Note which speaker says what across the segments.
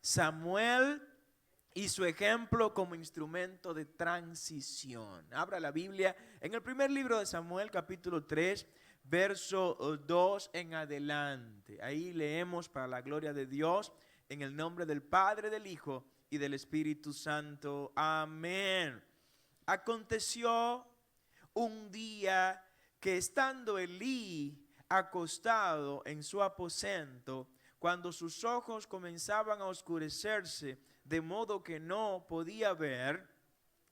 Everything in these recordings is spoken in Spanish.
Speaker 1: Samuel y su ejemplo como instrumento de transición. Abra la Biblia en el primer libro de Samuel, capítulo 3, verso 2 en adelante. Ahí leemos para la gloria de Dios, en el nombre del Padre, del Hijo y del Espíritu Santo. Amén. Aconteció un día que estando Elí acostado en su aposento, cuando sus ojos comenzaban a oscurecerse, de modo que no podía ver,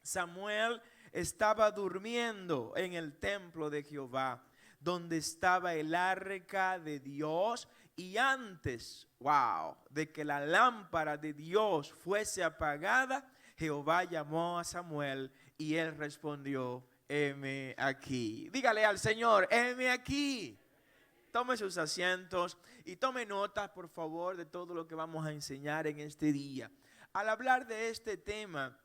Speaker 1: Samuel estaba durmiendo en el templo de Jehová, donde estaba el arca de Dios, y antes, de que la lámpara de Dios fuese apagada, Jehová llamó a Samuel y él respondió: heme aquí. Dígale al Señor: heme aquí. Tome sus asientos y tome notas, por favor, de todo lo que vamos a enseñar en este día. Al hablar de este tema,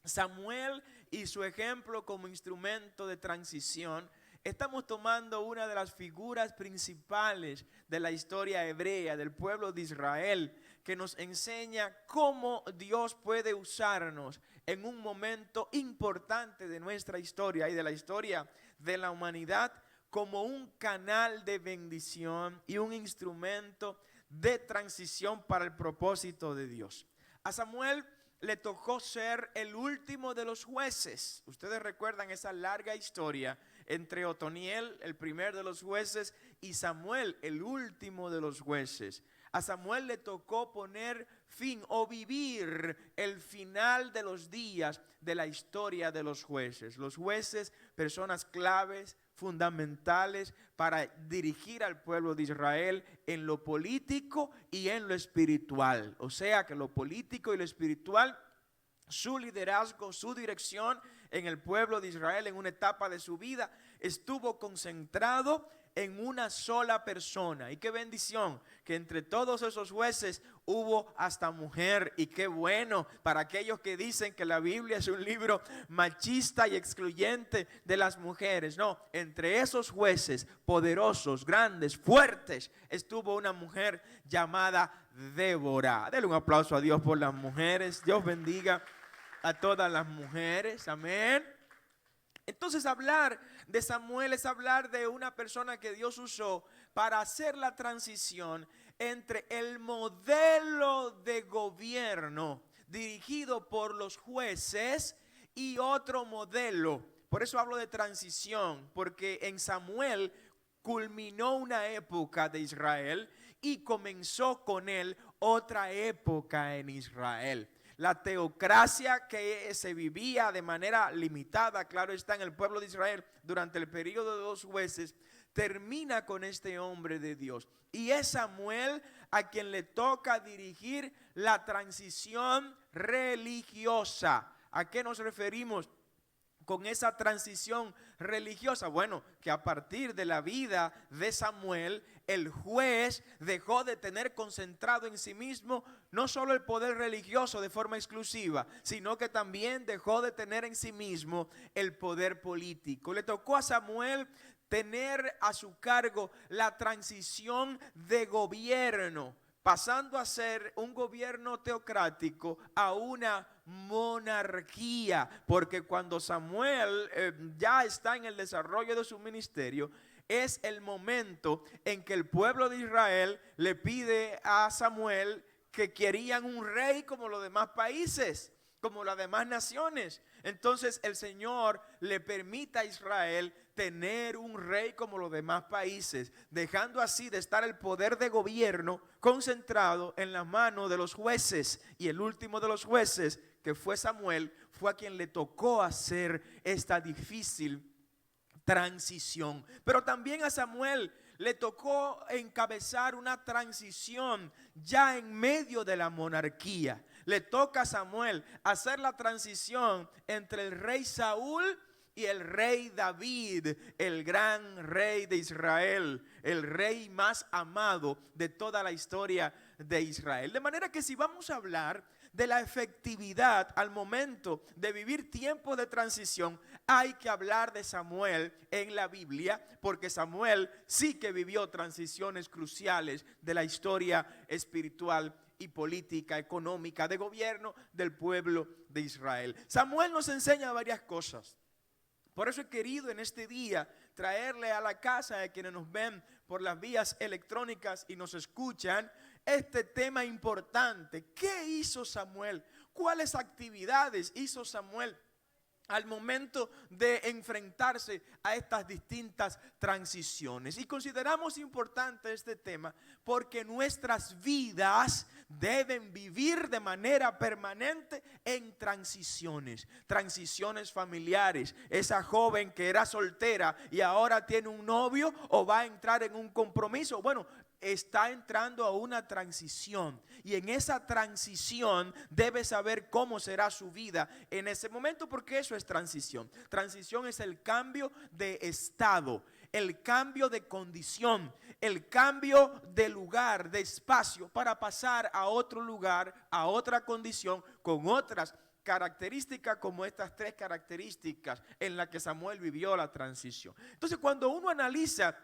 Speaker 1: Samuel y su ejemplo como instrumento de transición, estamos tomando una de las figuras principales de la historia hebrea, del pueblo de Israel, que nos enseña cómo Dios puede usarnos en un momento importante de nuestra historia y de la historia de la humanidad, como un canal de bendición y un instrumento de transición para el propósito de Dios. A Samuel le tocó ser el último de los jueces. Ustedes recuerdan esa larga historia entre Otoniel, el primer de los jueces, y Samuel, el último de los jueces. A Samuel le tocó poner fin o vivir el final de los días de la historia de los jueces. Los jueces, personas claves, fundamentales para dirigir al pueblo de Israel en lo político y en lo espiritual. O sea que lo político y lo espiritual, su liderazgo, su dirección en el pueblo de Israel en una etapa de su vida estuvo concentrado en una sola persona. Y qué bendición que entre todos esos jueces hubo hasta mujer. Y qué bueno para aquellos que dicen que la Biblia es un libro machista y excluyente de las mujeres. No, entre esos jueces poderosos, grandes, fuertes, estuvo una mujer llamada Débora. Denle un aplauso a Dios por las mujeres. Dios bendiga a todas las mujeres. Amén. Entonces, hablar de Samuel es hablar de una persona que Dios usó para hacer la transición entre el modelo de gobierno dirigido por los jueces y otro modelo. Por eso hablo de transición, porque en Samuel culminó una época de Israel y comenzó con él otra época en Israel. La teocracia que se vivía de manera limitada, claro está, en el pueblo de Israel durante el periodo de los jueces, termina con este hombre de Dios. Y es Samuel a quien le toca dirigir la transición religiosa. ¿A qué nos referimos con esa transición religiosa? Bueno, que a partir de la vida de Samuel, el juez dejó de tener concentrado en sí mismo no solo el poder religioso de forma exclusiva, sino que también dejó de tener en sí mismo el poder político. Le tocó a Samuel tener a su cargo la transición de gobierno, pasando a ser un gobierno teocrático a una monarquía, porque cuando Samuel ya está en el desarrollo de su ministerio, es el momento en que el pueblo de Israel le pide a Samuel que querían un rey como los demás países, como las demás naciones. Entonces el Señor le permite a Israel tener un rey como los demás países, dejando así de estar el poder de gobierno concentrado en las manos de los jueces. Y el último de los jueces, que fue Samuel, fue a quien le tocó hacer esta difícil transición. Pero también a Samuel le tocó encabezar una transición ya en medio de la monarquía. Le toca a Samuel hacer la transición entre el rey Saúl y el rey David, el gran rey de Israel, el rey más amado de toda la historia de Israel. De manera que si vamos a hablar de la efectividad al momento de vivir tiempos de transición, hay que hablar de Samuel en la Biblia, porque Samuel sí que vivió transiciones cruciales de la historia espiritual y política, económica, de gobierno del pueblo de Israel. Samuel nos enseña varias cosas. Por eso he querido en este día traerle a la casa de quienes nos ven por las vías electrónicas y nos escuchan este tema importante. ¿Qué hizo Samuel? ¿Cuáles actividades hizo Samuel al momento de enfrentarse a estas distintas transiciones? Y consideramos importante este tema porque nuestras vidas deben vivir de manera permanente en transiciones. Transiciones familiares. Esa joven que era soltera y ahora tiene un novio o va a entrar en un compromiso. Bueno, está entrando a una transición y en esa transición debe saber cómo será su vida en ese momento, porque eso es transición. Transición es el cambio de estado, el cambio de condición, el cambio de lugar, de espacio para pasar a otro lugar, a otra condición con otras características como estas tres características en las que Samuel vivió la transición. Entonces, cuando uno analiza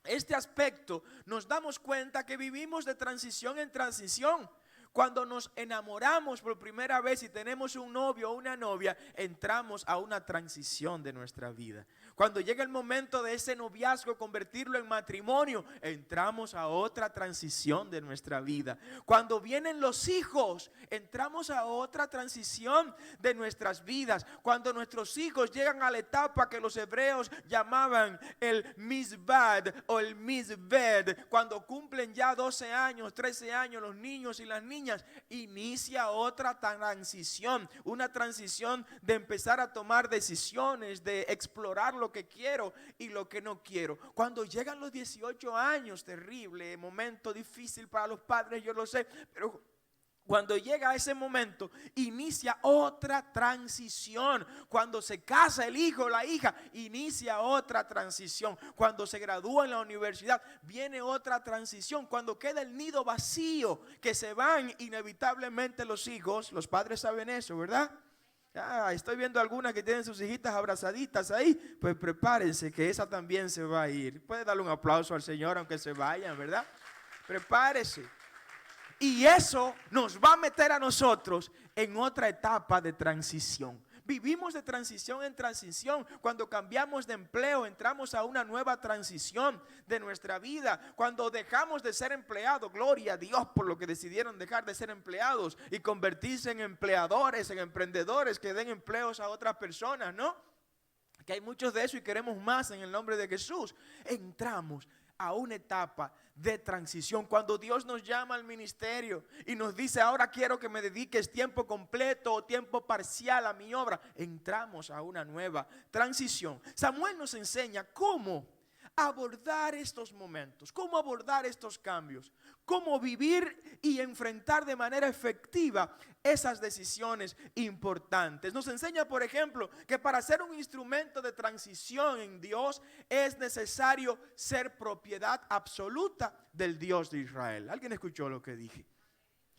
Speaker 1: este aspecto, nos damos cuenta que vivimos de transición en transición. Cuando nos enamoramos por primera vez y tenemos un novio o una novia, entramos a una transición de nuestra vida. Cuando llega el momento de ese noviazgo, convertirlo en matrimonio, entramos a otra transición de nuestra vida. Cuando vienen los hijos, entramos a otra transición de nuestras vidas. Cuando nuestros hijos llegan a la etapa que los hebreos llamaban el misbad o el misved, cuando cumplen ya 12 años, 13 años los niños y las niñas, inicia otra transición, una transición de empezar a tomar decisiones, de explorar lo que quiero y lo que no quiero. Cuando llegan los 18 años, terrible, momento difícil para los padres, yo lo sé, pero cuando llega ese momento, inicia otra transición. Cuando se casa el hijo o la hija, inicia otra transición. Cuando se gradúa en la universidad, viene otra transición. Cuando queda el nido vacío, que se van inevitablemente los hijos, los padres saben eso, ¿verdad? Estoy viendo algunas que tienen sus hijitas abrazaditas ahí, pues prepárense que esa también se va a ir. Puede darle un aplauso al Señor aunque se vayan, ¿verdad? Prepárese. Y eso nos va a meter a nosotros en otra etapa de transición. Vivimos de transición en transición. Cuando cambiamos de empleo, entramos a una nueva transición de nuestra vida. Cuando dejamos de ser empleados, gloria a Dios por lo que decidieron dejar de ser empleados y convertirse en empleadores, en emprendedores que den empleos a otras personas, ¿no? Que hay muchos de eso y queremos más en el nombre de Jesús. Entramos a una etapa de transición. Cuando Dios nos llama al ministerio y nos dice, ahora quiero que me dediques tiempo completo o tiempo parcial a mi obra, entramos a una nueva transición. Samuel nos enseña cómo abordar estos momentos, cómo abordar estos cambios, cómo vivir y enfrentar de manera efectiva esas decisiones importantes. Nos enseña, por ejemplo, que para ser un instrumento de transición en Dios es necesario ser propiedad absoluta del Dios de Israel. ¿Alguien escuchó lo que dije?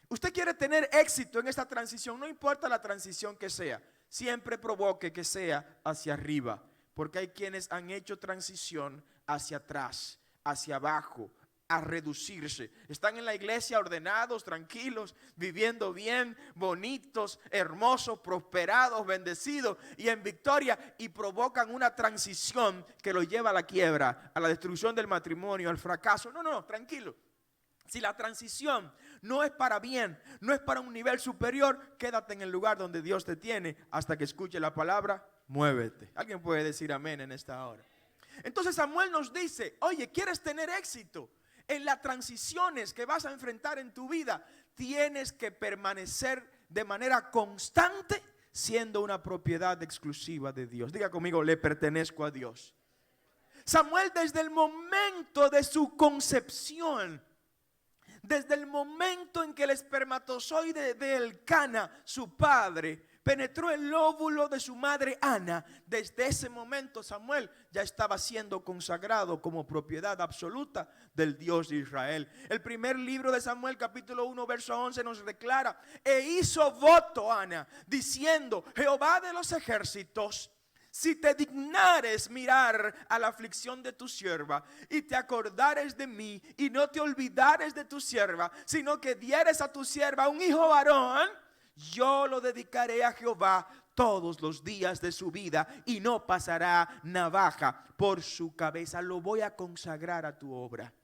Speaker 1: Usted quiere tener éxito en esta transición, no importa la transición que sea, siempre provoque que sea hacia arriba, porque hay quienes han hecho transición hacia atrás, hacia abajo, a reducirse. Están en la iglesia ordenados, tranquilos, viviendo bien, bonitos, hermosos, prosperados, bendecidos y en victoria, y provocan una transición que los lleva a la quiebra, a la destrucción del matrimonio, al fracaso. No, tranquilo. Si la transición no es para bien, no es para un nivel superior, quédate en el lugar donde Dios te tiene hasta que escuche la palabra, muévete. ¿Alguien puede decir amén en esta hora? Entonces Samuel nos dice, oye, ¿quieres tener éxito en las transiciones que vas a enfrentar en tu vida? Tienes que permanecer de manera constante siendo una propiedad exclusiva de Dios. Diga conmigo, le pertenezco a Dios. Samuel, desde el momento de su concepción, desde el momento en que el espermatozoide de Elcana, su padre, penetró el óvulo de su madre Ana, desde ese momento Samuel ya estaba siendo consagrado como propiedad absoluta del Dios de Israel. El primer libro de Samuel, capítulo 1, verso 11, nos declara: e hizo voto Ana, diciendo, Jehová de los ejércitos, si te dignares mirar a la aflicción de tu sierva y te acordares de mí y no te olvidares de tu sierva, sino que dieres a tu sierva un hijo varón, yo lo dedicaré a Jehová todos los días de su vida y no pasará navaja por su cabeza. Lo voy a consagrar a tu obra,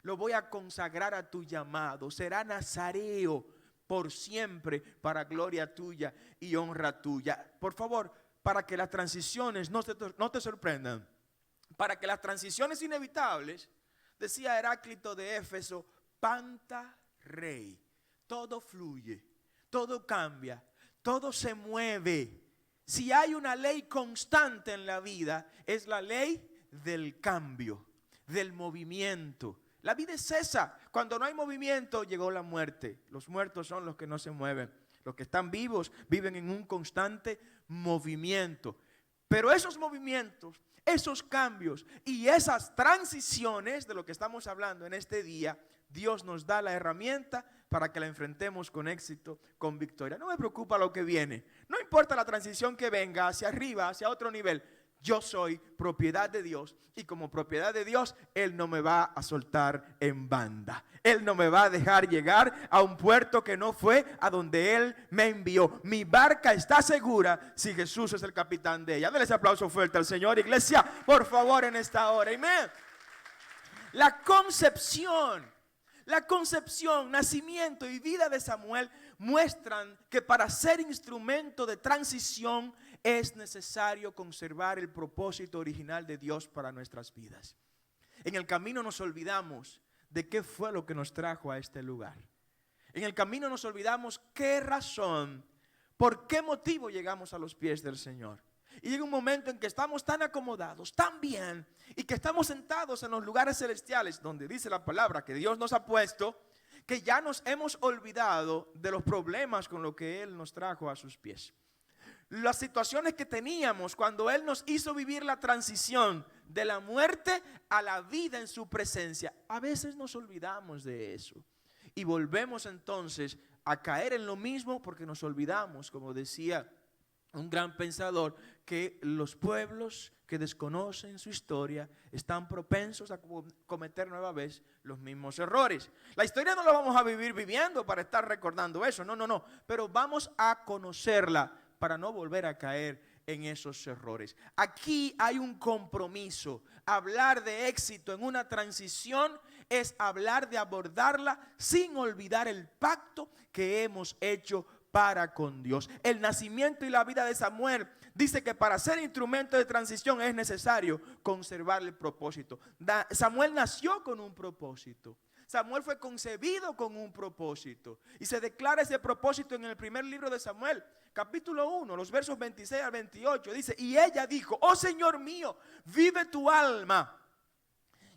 Speaker 1: lo voy a consagrar a tu llamado. Será nazareo por siempre para gloria tuya y honra tuya. Por favor, para que las transiciones no te sorprendan, para que las transiciones inevitables, decía Heráclito de Éfeso, panta rey, todo fluye, todo cambia, todo se mueve. Si hay una ley constante en la vida, es la ley del cambio, del movimiento. La vida es esa. Cuando no hay movimiento, llegó la muerte. Los muertos son los que no se mueven. Los que están vivos viven en un constante movimiento. Pero esos movimientos, esos cambios y esas transiciones de lo que estamos hablando en este día, Dios nos da la herramienta para que la enfrentemos con éxito, con victoria. No me preocupa lo que viene. No importa la transición que venga hacia arriba, hacia otro nivel. Yo soy propiedad de Dios y como propiedad de Dios, Él no me va a soltar en banda. Él no me va a dejar llegar a un puerto que no fue a donde Él me envió. Mi barca está segura si Jesús es el capitán de ella. Denle ese aplauso fuerte al Señor, iglesia, por favor, en esta hora. Amén. La concepción, nacimiento y vida de Samuel muestran que para ser instrumento de transición es necesario conservar el propósito original de Dios para nuestras vidas. En el camino nos olvidamos de qué fue lo que nos trajo a este lugar. En el camino nos olvidamos qué razón, por qué motivo llegamos a los pies del Señor. Y llega un momento en que estamos tan acomodados, tan bien, y que estamos sentados en los lugares celestiales donde dice la palabra que Dios nos ha puesto, que ya nos hemos olvidado de los problemas con los que Él nos trajo a sus pies. Las situaciones que teníamos cuando Él nos hizo vivir la transición de la muerte a la vida en su presencia. A veces nos olvidamos de eso y volvemos entonces a caer en lo mismo porque nos olvidamos, como decía un gran pensador, que los pueblos que desconocen su historia están propensos a cometer nueva vez los mismos errores. La historia no la vamos a vivir viviendo para estar recordando eso, no, pero vamos a conocerla para no volver a caer en esos errores. Aquí hay un compromiso. Hablar de éxito en una transición es hablar de abordarla sin olvidar el pacto que hemos hecho para con Dios. El nacimiento y la vida de Samuel dice que para ser instrumento de transición es necesario conservar el propósito. Samuel nació con un propósito. Samuel fue concebido con un propósito y se declara ese propósito en el primer libro de Samuel, capítulo 1, los versos 26 al 28. Dice, y ella dijo, oh Señor mío, vive tu alma.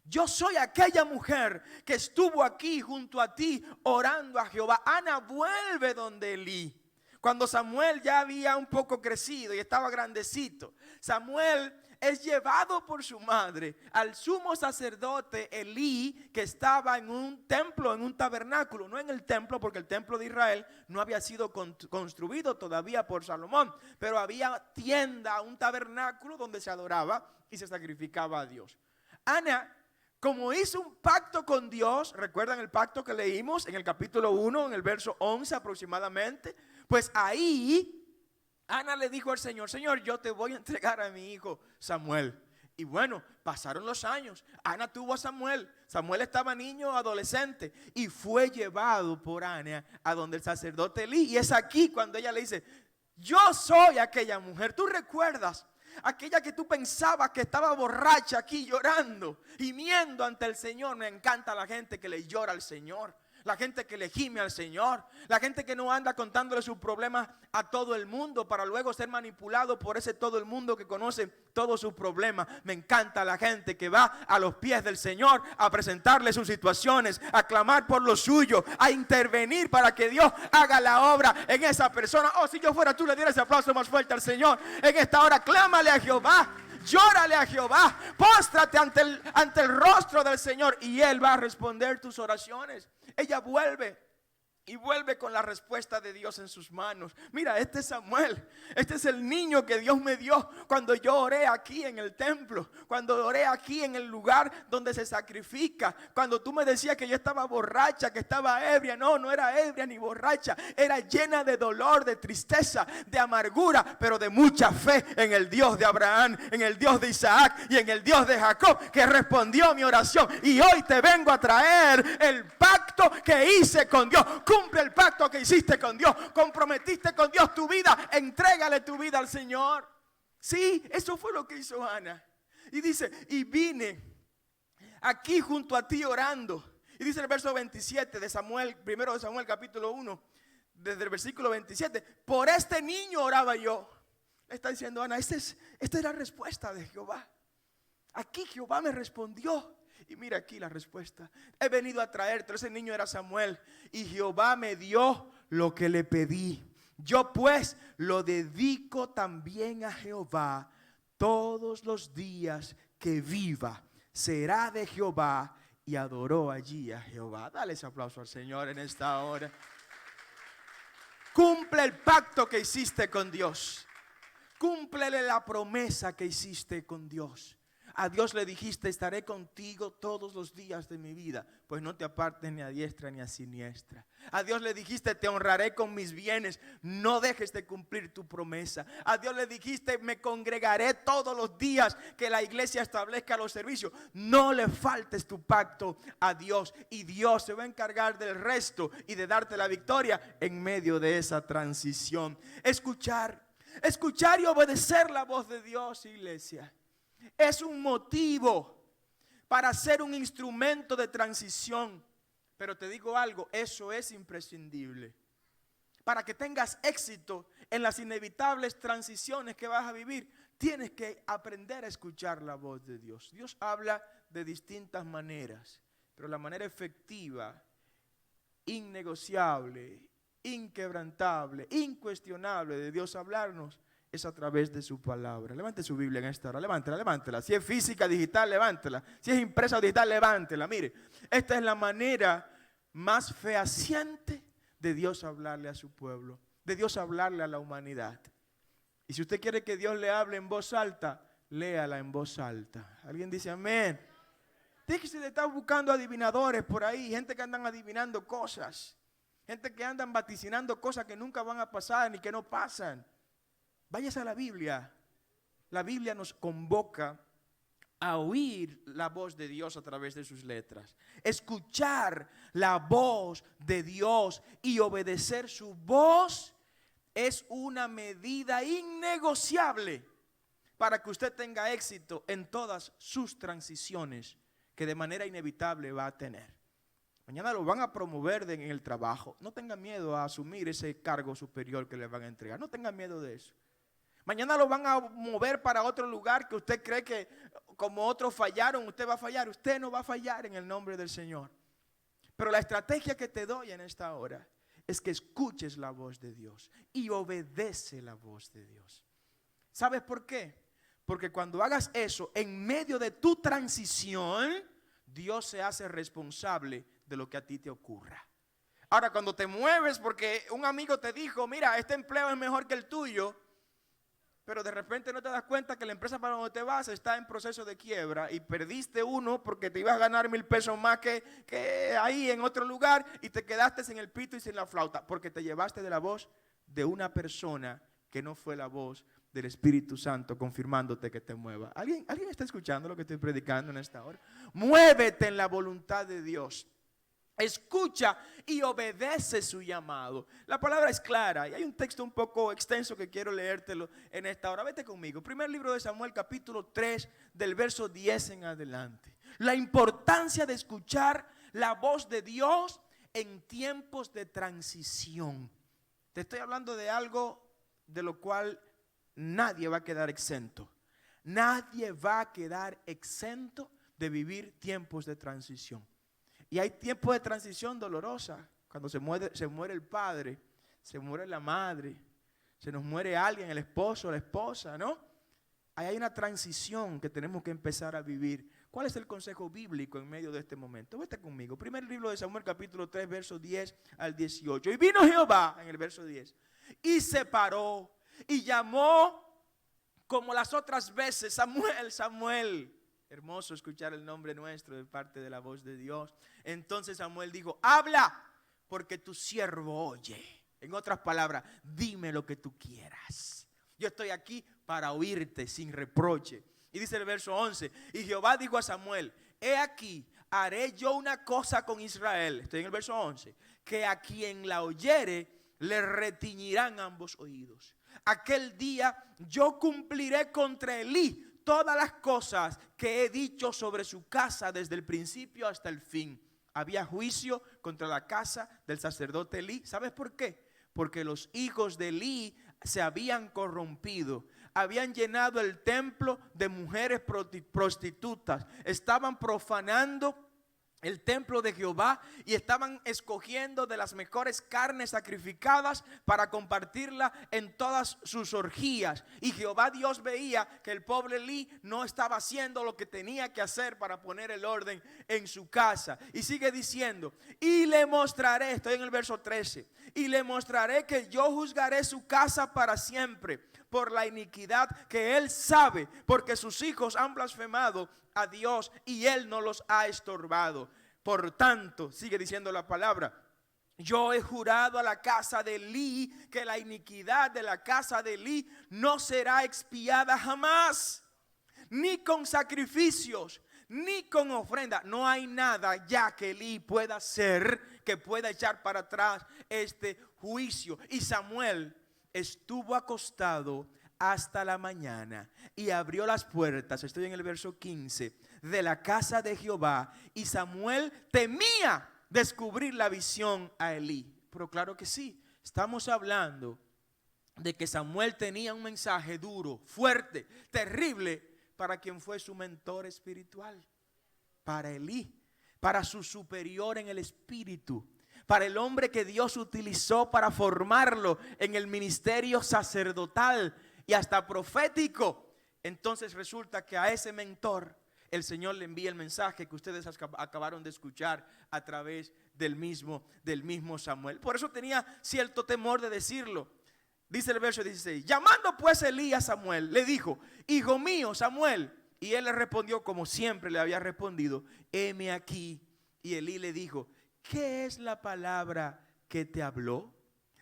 Speaker 1: Yo soy aquella mujer que estuvo aquí junto a ti orando a Jehová. Ana vuelve donde Elí. Cuando Samuel ya había un poco crecido y estaba grandecito, Samuel es llevado por su madre al sumo sacerdote Elí, que estaba en un templo, en un tabernáculo, no en el templo, porque el templo de Israel no había sido construido todavía por Salomón, pero había tienda, un tabernáculo donde se adoraba y se sacrificaba a Dios. Ana, como hizo un pacto con Dios, ¿recuerdan el pacto que leímos en el capítulo 1, en el verso 11 aproximadamente? Pues ahí Ana le dijo al Señor, Señor, yo te voy a entregar a mi hijo Samuel. Y bueno, pasaron los años. Ana tuvo a Samuel. Samuel estaba niño, adolescente, y fue llevado por Ana a donde el sacerdote Elí. Y es aquí cuando ella le dice, yo soy aquella mujer. ¿Tú recuerdas? Aquella que tú pensabas que estaba borracha aquí llorando, gimiendo ante el Señor. Me encanta la gente que le llora al Señor, la gente que le gime al Señor, la gente que no anda contándole sus problemas a todo el mundo para luego ser manipulado por ese todo el mundo que conoce todos sus problemas. Me encanta la gente que va a los pies del Señor a presentarle sus situaciones, a clamar por lo suyo, a intervenir para que Dios haga la obra en esa persona. Oh, si yo fuera tú, le dieras ese aplauso más fuerte al Señor. En esta hora, clámale a Jehová. Llórale a Jehová, póstrate ante el rostro del Señor y Él va a responder tus oraciones. Ella vuelve y vuelve con la respuesta de Dios en sus manos. Mira, este es Samuel. Este es el niño que Dios me dio cuando yo oré aquí en el templo. Cuando oré aquí en el lugar donde se sacrifica. Cuando tú me decías que yo estaba borracha, que estaba ebria. No, no era ebria ni borracha. Era llena de dolor, de tristeza, de amargura, pero de mucha fe en el Dios de Abraham, en el Dios de Isaac y en el Dios de Jacob, que respondió a mi oración. Y hoy te vengo a traer el pacto que hice con Dios. Cumple el pacto que hiciste con Dios. Comprometiste con Dios tu vida. Entrégale tu vida al Señor. Sí, eso fue lo que hizo Ana. Y dice, y vine aquí junto a ti orando. Y dice el verso 27 de Samuel, primero de Samuel capítulo 1, desde el versículo 27. Por este niño oraba yo. Está diciendo Ana, esta es la respuesta de Jehová. Aquí Jehová me respondió. Y mira aquí la respuesta. He venido a traerte. Ese niño era Samuel. Y Jehová me dio lo que le pedí. Yo pues lo dedico también a Jehová todos los días que viva. Será de Jehová. Y adoró allí a Jehová. Dale ese aplauso al Señor en esta hora. Cumple el pacto que hiciste con Dios. Cúmplele la promesa que hiciste con Dios. A Dios le dijiste, estaré contigo todos los días de mi vida, pues no te apartes ni a diestra ni a siniestra. A Dios le dijiste, te honraré con mis bienes, no dejes de cumplir tu promesa. A Dios le dijiste, me congregaré todos los días que la iglesia establezca los servicios. No le faltes tu pacto a Dios, y Dios se va a encargar del resto y de darte la victoria en medio de esa transición. Escuchar y obedecer la voz de Dios, iglesia, es un motivo para ser un instrumento de transición. Pero te digo algo, eso es imprescindible. Para que tengas éxito en las inevitables transiciones que vas a vivir, tienes que aprender a escuchar la voz de Dios. Dios habla de distintas maneras, pero la manera efectiva, innegociable, inquebrantable, incuestionable de Dios hablarnos es a través de su palabra. Levante su Biblia en esta hora, levántela. Si es física, digital, levántela. Si es impresa o digital, levántela. Mire, esta es la manera más fehaciente de Dios hablarle a su pueblo, de Dios hablarle a la humanidad. Y si usted quiere que Dios le hable en voz alta, léala en voz alta. ¿Alguien dice amén? Dice que se le está buscando adivinadores por ahí, gente que andan adivinando cosas, gente que andan vaticinando cosas que nunca van a pasar ni que no pasan. Váyase a la Biblia. La Biblia nos convoca a oír la voz de Dios a través de sus letras. Escuchar la voz de Dios y obedecer su voz es una medida innegociable para que usted tenga éxito en todas sus transiciones que de manera inevitable va a tener. Mañana lo van a promover en el trabajo. No tenga miedo a asumir ese cargo superior que le van a entregar. No tenga miedo de eso. Mañana lo van a mover para otro lugar que usted cree que como otros fallaron, usted va a fallar. Usted no va a fallar en el nombre del Señor. Pero la estrategia que te doy en esta hora es que escuches la voz de Dios y obedece la voz de Dios. ¿Sabes por qué? Porque cuando hagas eso, en medio de tu transición, Dios se hace responsable de lo que a ti te ocurra. Ahora, cuando te mueves porque un amigo te dijo, mira, este empleo es mejor que el tuyo, pero de repente no te das cuenta que la empresa para donde te vas está en proceso de quiebra y perdiste uno porque te ibas a ganar 1,000 pesos más que ahí en otro lugar y te quedaste sin el pito y sin la flauta porque te llevaste de la voz de una persona que no fue la voz del Espíritu Santo confirmándote que te mueva. ¿Alguien está escuchando lo que estoy predicando en esta hora? Muévete en la voluntad de Dios. Escucha y obedece su llamado. La palabra es clara y hay un texto un poco extenso que quiero leértelo en esta hora. Vete conmigo. Primer libro de Samuel, capítulo 3, del verso 10 en adelante. La importancia de escuchar la voz de Dios en tiempos de transición. Te estoy hablando de algo de lo cual nadie va a quedar exento. Nadie va a quedar exento de vivir tiempos de transición. Y hay tiempos de transición dolorosa. Cuando se muere el padre, se muere la madre, se nos muere alguien, el esposo, la esposa, ¿no? Ahí hay una transición que tenemos que empezar a vivir ¿Cuál es el consejo bíblico en medio de este momento? Vete conmigo. Primer libro de Samuel, capítulo 3, versos 10 al 18. Y vino Jehová, en el verso 10, y se paró y llamó como las otras veces, Samuel, Samuel. Hermoso escuchar el nombre nuestro de parte de la voz de Dios. Entonces Samuel dijo, habla, porque tu siervo oye. En otras palabras, dime lo que tú quieras. Yo estoy aquí para oírte sin reproche. Y dice el verso 11, y Jehová dijo a Samuel, he aquí, haré yo una cosa con Israel. Estoy en el verso 11, que a quien la oyere, le retiñirán ambos oídos. Aquel día yo cumpliré contra Elí todas las cosas que he dicho sobre su casa desde el principio hasta el fin. Había juicio contra la casa del sacerdote Elí. ¿Sabes por qué? Porque los hijos de Elí se habían corrompido, habían llenado el templo de mujeres prostitutas, estaban profanando el templo de Jehová y estaban escogiendo de las mejores carnes sacrificadas para compartirla en todas sus orgías. Y Jehová Dios veía que el pobre Elí no estaba haciendo lo que tenía que hacer para poner el orden en su casa. Y sigue diciendo, y le mostraré, estoy en el verso 13, y le mostraré que yo juzgaré su casa para siempre por la iniquidad que él sabe, porque sus hijos han blasfemado a Dios y él no los ha estorbado. Por tanto, sigue diciendo la palabra, yo he jurado a la casa de Elí que la iniquidad de la casa de Elí no será expiada jamás, ni con sacrificios, ni con ofrenda. No hay nada ya que Elí pueda hacer que pueda echar para atrás este juicio. Y Samuel estuvo acostado hasta la mañana y abrió las puertas, estoy en el verso 15, de la casa de Jehová, y Samuel temía descubrir la visión a Elí. Pero claro que sí, estamos hablando de que Samuel tenía un mensaje duro, fuerte, terrible para quien fue su mentor espiritual, para Elí, para su superior en el espíritu, para el hombre que Dios utilizó para formarlo en el ministerio sacerdotal y hasta profético. Entonces resulta que a ese mentor el Señor le envía el mensaje que ustedes acabaron de escuchar a través del mismo Samuel. Por eso tenía cierto temor de decirlo. Dice el verso 16, llamando pues Elí a Samuel, le dijo, hijo mío Samuel. Y él le respondió como siempre le había respondido, heme aquí. Y Elí le dijo, ¿qué es la palabra que te habló?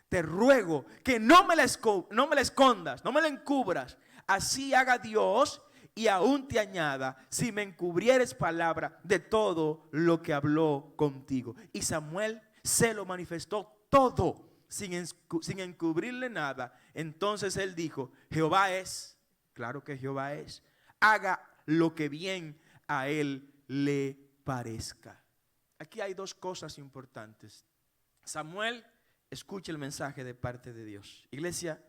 Speaker 1: Te ruego que no me la escondas, no me la encubras. Así haga Dios y aún te añada, si me encubrieres palabra de todo lo que habló contigo. Y Samuel se lo manifestó todo, sin encubrirle nada. Entonces él dijo, Jehová es, claro que Jehová es, haga lo que bien a él le parezca. Aquí hay dos cosas importantes. Samuel escucha el mensaje de parte de Dios. Iglesia,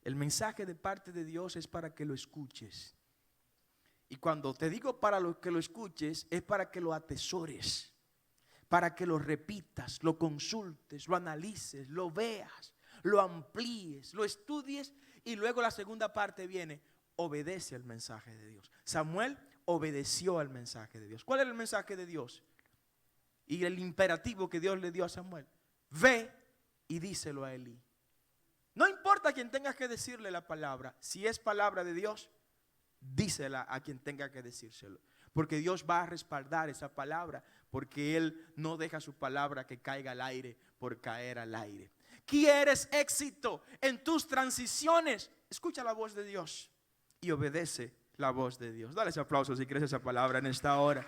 Speaker 1: el mensaje de parte de Dios es para que lo escuches. Y cuando te digo para que lo escuches, es para que lo atesores, para que lo repitas, lo consultes, lo analices, lo veas, lo amplíes, lo estudies. Y luego la segunda parte viene, obedece al mensaje de Dios. Samuel obedeció al mensaje de Dios. ¿Cuál era el mensaje de Dios? Y el imperativo que Dios le dio a Samuel, ve y díselo a Elí. No importa a quien tengas que decirle la palabra, si es palabra de Dios, dísela a quien tenga que decírselo, porque Dios va a respaldar esa palabra, porque Él no deja su palabra que caiga al aire por caer al aire. ¿Quieres éxito en tus transiciones? Escucha la voz de Dios y obedece la voz de Dios. Dale ese aplauso si crees esa palabra en esta hora.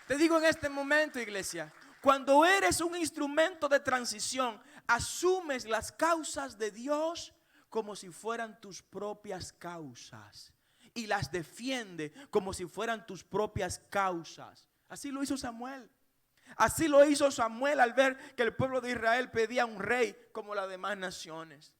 Speaker 1: Te digo en este momento, iglesia, cuando eres un instrumento de transición, asumes las causas de Dios como si fueran tus propias causas y las defiende como si fueran tus propias causas. Así lo hizo Samuel. Así lo hizo Samuel al ver que el pueblo de Israel pedía un rey como las demás naciones.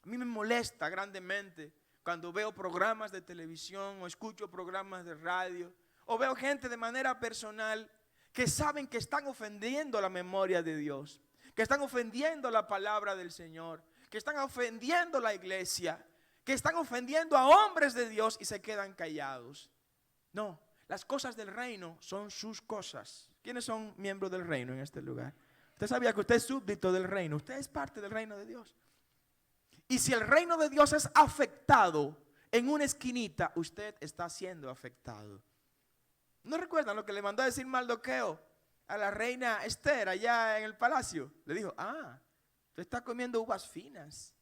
Speaker 1: A mí me molesta grandemente cuando veo programas de televisión o escucho programas de radio o veo gente de manera personal que saben que están ofendiendo la memoria de Dios, que están ofendiendo la palabra del Señor, que están ofendiendo la iglesia, que están ofendiendo a hombres de Dios y se quedan callados. No, las cosas del reino son sus cosas. ¿Quiénes son miembros del reino en este lugar? Usted sabía que usted es súbdito del reino. Usted es parte del reino de Dios. Y si el reino de Dios es afectado en una esquinita, usted está siendo afectado. ¿No recuerdan lo que le mandó a decir Mardoqueo a la reina Esther allá en el palacio? Le dijo, usted está comiendo uvas finas.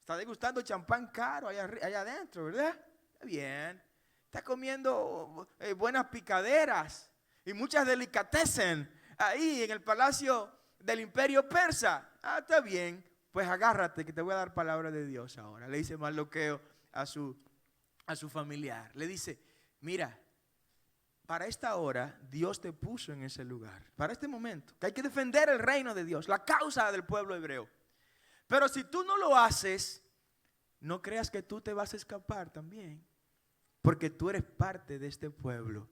Speaker 1: Está degustando champán caro allá adentro, ¿verdad? Está bien. Está comiendo buenas picaderas y muchas delicatessen ahí en el palacio del imperio persa. Está bien. Pues agárrate que te voy a dar palabra de Dios ahora. Le dice Mardoqueo a su familiar. Le dice, mira, para esta hora Dios te puso en ese lugar. Para este momento, que hay que defender el reino de Dios, la causa del pueblo hebreo. Pero si tú no lo haces, no creas que tú te vas a escapar también. Porque tú eres parte de este pueblo.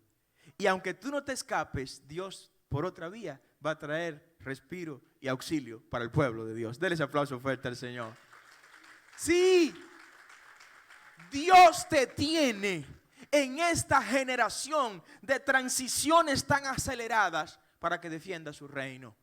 Speaker 1: Y aunque tú no te escapes, Dios por otra vía va a traer respiro y auxilio para el pueblo de Dios. Denle ese aplauso fuerte al Señor. Sí, Dios te tiene en esta generación de transiciones tan aceleradas para que defienda su reino.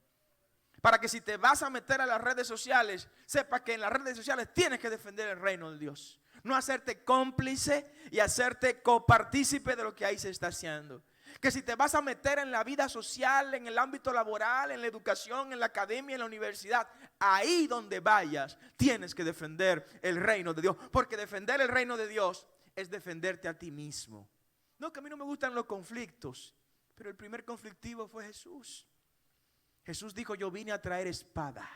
Speaker 1: Para que si te vas a meter a las redes sociales, sepa que en las redes sociales tienes que defender el reino de Dios. No hacerte cómplice y hacerte copartícipe de lo que ahí se está haciendo. Que si te vas a meter en la vida social, en el ámbito laboral, en la educación, en la academia, en la universidad, ahí donde vayas, tienes que defender el reino de Dios. Porque defender el reino de Dios es defenderte a ti mismo. No, que a mí no me gustan los conflictos, pero el primer conflictivo fue Jesús. Jesús dijo, yo vine a traer espada.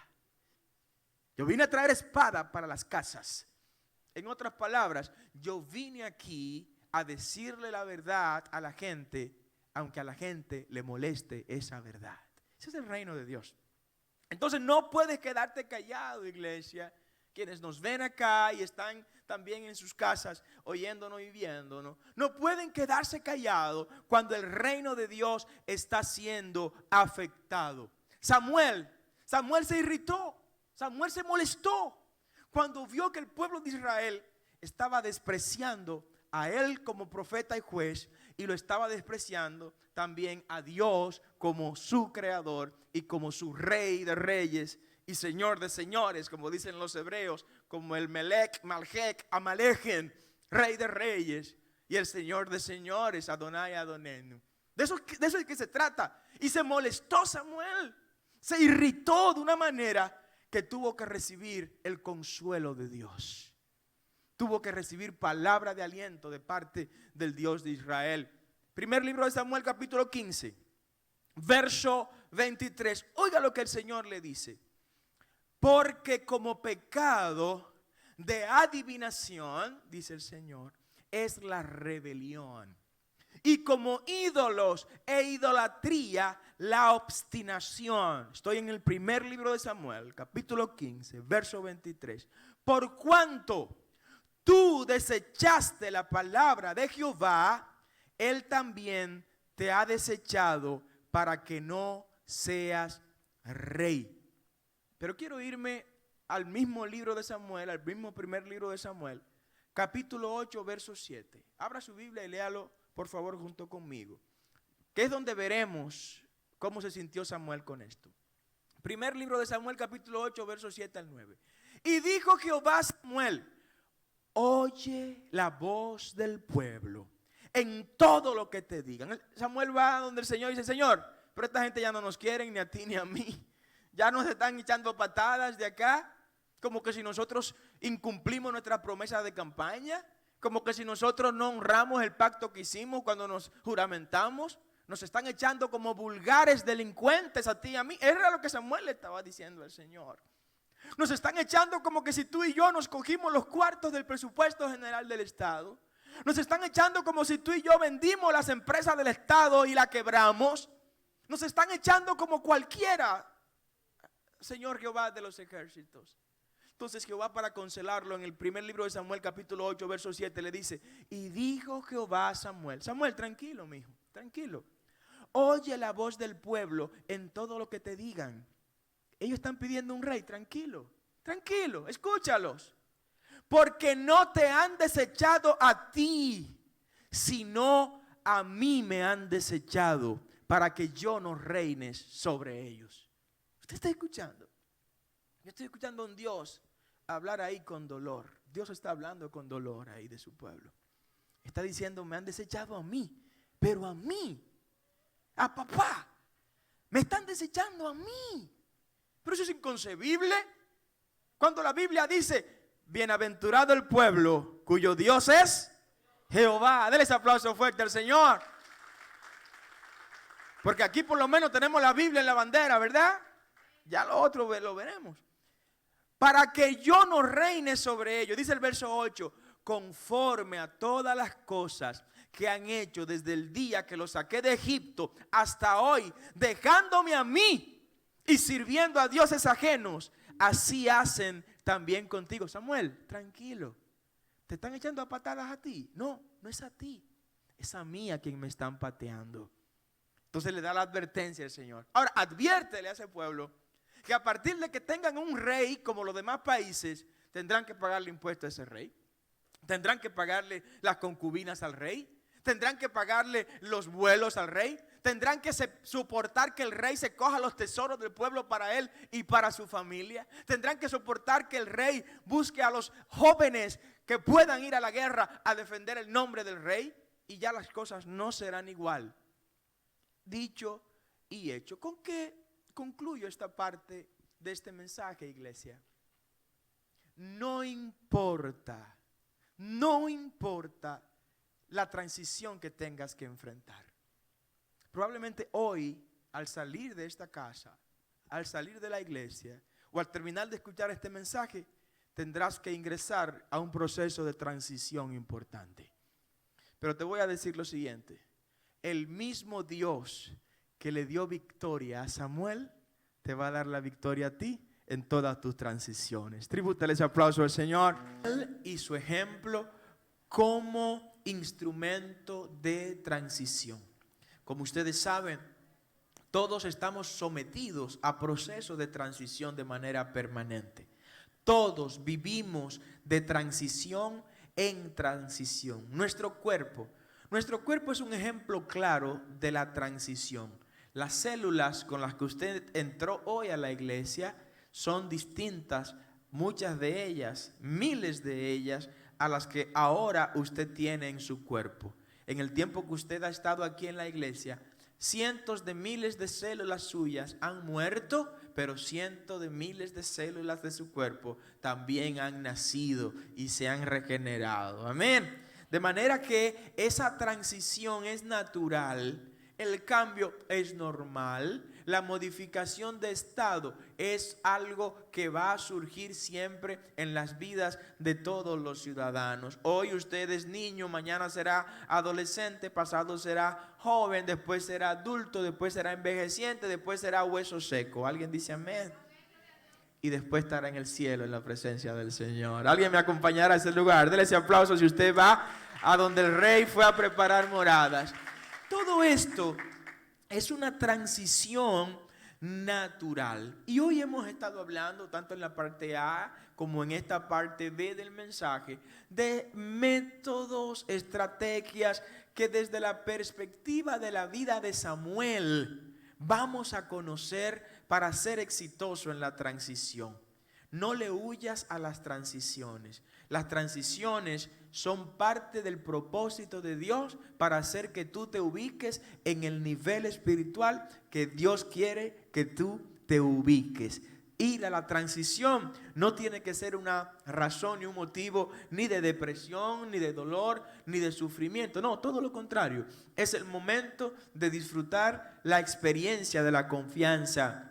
Speaker 1: Yo vine a traer espada para las casas. En otras palabras, yo vine aquí a decirle la verdad a la gente, aunque a la gente le moleste esa verdad. Ese es el reino de Dios. Entonces no puedes quedarte callado, iglesia. Quienes nos ven acá y están también en sus casas oyéndonos y viéndonos, no pueden quedarse callados cuando el reino de Dios está siendo afectado. Samuel se irritó, Samuel se molestó cuando vio que el pueblo de Israel estaba despreciando a él como profeta y juez, y lo estaba despreciando también a Dios como su creador y como su rey de reyes y señor de señores, como dicen los hebreos, como el Melech, Malchek, Amalegen, rey de reyes y el señor de señores, Adonai Adonenu. De eso es que se trata. Y se molestó Samuel, se irritó de una manera que tuvo que recibir el consuelo de Dios. Tuvo que recibir palabra de aliento de parte del Dios de Israel. Primer libro de Samuel, capítulo 15, verso 23. Oiga lo que el Señor le dice. Porque como pecado de adivinación, dice el Señor, es la rebelión. Y como ídolos e idolatría, la obstinación. Estoy en el primer libro de Samuel, capítulo 15, verso 23. Por cuanto tú desechaste la palabra de Jehová, Él también te ha desechado para que no seas rey. Pero quiero irme al mismo libro de Samuel, al mismo primer libro de Samuel, capítulo 8, verso 7. Abra su Biblia y léalo, por favor, junto conmigo. Que es donde veremos cómo se sintió Samuel con esto. Primer libro de Samuel, capítulo 8, verso 7 al 9. Y dijo Jehová a Samuel: oye la voz del pueblo en todo lo que te digan. Samuel va donde el Señor y dice: Señor, pero esta gente ya no nos quiere ni a ti ni a mí. Ya nos están echando patadas de acá, como que si nosotros incumplimos nuestra promesa de campaña, como que si nosotros no honramos el pacto que hicimos cuando nos juramentamos. Nos están echando como vulgares delincuentes a ti y a mí. Era lo que Samuel le estaba diciendo al Señor. Nos están echando como que si tú y yo nos cogimos los cuartos del presupuesto general del Estado. Nos están echando como si tú y yo vendimos las empresas del Estado y la quebramos. Nos están echando como cualquiera, Señor Jehová de los ejércitos. Entonces Jehová, para consolarlo, en el primer libro de Samuel, capítulo 8, verso 7, le dice: y dijo Jehová a Samuel: Samuel, tranquilo, mijo, tranquilo. Oye la voz del pueblo en todo lo que te digan. Ellos están pidiendo un rey, tranquilo, tranquilo, escúchalos. Porque no te han desechado a ti, sino a mí me han desechado para que yo no reine sobre ellos. ¿Usted está escuchando? Yo estoy escuchando a un Dios hablar ahí con dolor. Dios está hablando con dolor ahí de su pueblo. Está diciendo, me han desechado a mí, pero a mí, a papá, me están desechando a mí. Pero eso es inconcebible. Cuando la Biblia dice, bienaventurado el pueblo cuyo Dios es Jehová. Denle ese aplauso fuerte al Señor. Porque aquí por lo menos tenemos la Biblia en la bandera, ¿verdad? Ya lo otro lo veremos. Para que yo no reine sobre ellos, dice el verso 8, conforme a todas las cosas que han hecho desde el día que los saqué de Egipto hasta hoy, dejándome a mí y sirviendo a dioses ajenos, así hacen también contigo. Samuel, tranquilo, ¿te están echando a patadas a ti? No, no es a ti, es a mí a quien me están pateando. Entonces le da la advertencia al Señor. Ahora, adviértele a ese pueblo que a partir de que tengan un rey como los demás países, tendrán que pagarle impuestos a ese rey. Tendrán que pagarle las concubinas al rey. Tendrán que pagarle los vuelos al rey. Tendrán que soportar que el rey se coja los tesoros del pueblo para él y para su familia. Tendrán que soportar que el rey busque a los jóvenes que puedan ir a la guerra a defender el nombre del rey. Y ya las cosas no serán igual. Dicho y hecho. ¿Con qué concluyo esta parte de este mensaje, iglesia? No importa la transición que tengas que enfrentar. Probablemente hoy, al salir de esta casa, al salir de la iglesia, o al terminar de escuchar este mensaje, tendrás que ingresar a un proceso de transición importante. Pero te voy a decir lo siguiente: el mismo Dios que le dio victoria a Samuel, te va a dar la victoria a ti en todas tus transiciones. Tribútale ese aplauso al Señor. Él y su ejemplo como instrumento de transición. Como ustedes saben, todos estamos sometidos a procesos de transición de manera permanente. Todos vivimos de transición en transición. Nuestro cuerpo es un ejemplo claro de la transición. Las células con las que usted entró hoy a la iglesia son distintas, muchas de ellas, miles de ellas, a las que ahora usted tiene en su cuerpo. En el tiempo que usted ha estado aquí en la iglesia, cientos de miles de células suyas han muerto, pero cientos de miles de células de su cuerpo también han nacido y se han regenerado. Amén. De manera que esa transición es natural. El cambio es normal, la modificación de estado es algo que va a surgir siempre en las vidas de todos los ciudadanos. Hoy usted es niño, mañana será adolescente, pasado será joven, después será adulto, después será envejeciente, después será hueso seco. ¿Alguien dice amén? Y después estará en el cielo en la presencia del Señor. ¿Alguien me acompañará a ese lugar? Dele ese aplauso si usted va a donde el rey fue a preparar moradas. Todo esto es una transición natural. Y hoy hemos estado hablando, tanto en la parte A como en esta parte B del mensaje, de métodos, estrategias que desde la perspectiva de la vida de Samuel vamos a conocer para ser exitoso en la transición. No le huyas a las transiciones. Las transiciones son parte del propósito de Dios para hacer que tú te ubiques en el nivel espiritual que Dios quiere que tú te ubiques. Ir a la transición no tiene que ser una razón ni un motivo ni de depresión, ni de dolor, ni de sufrimiento. No, todo lo contrario. Es el momento de disfrutar la experiencia de la confianza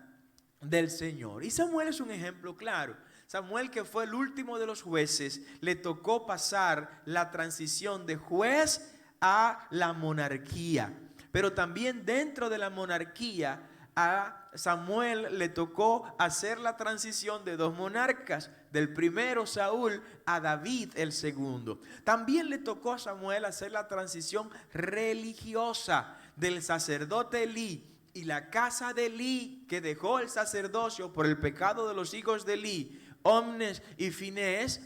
Speaker 1: del Señor. Y Samuel es un ejemplo claro. Samuel, que fue el último de los jueces, le tocó pasar la transición de juez a la monarquía. Pero también dentro de la monarquía a Samuel le tocó hacer la transición de dos monarcas, del primero Saúl a David el segundo. También le tocó a Samuel hacer la transición religiosa del sacerdote Elí y la casa de Elí, que dejó el sacerdocio por el pecado de los hijos de Elí, Omnes y Finés.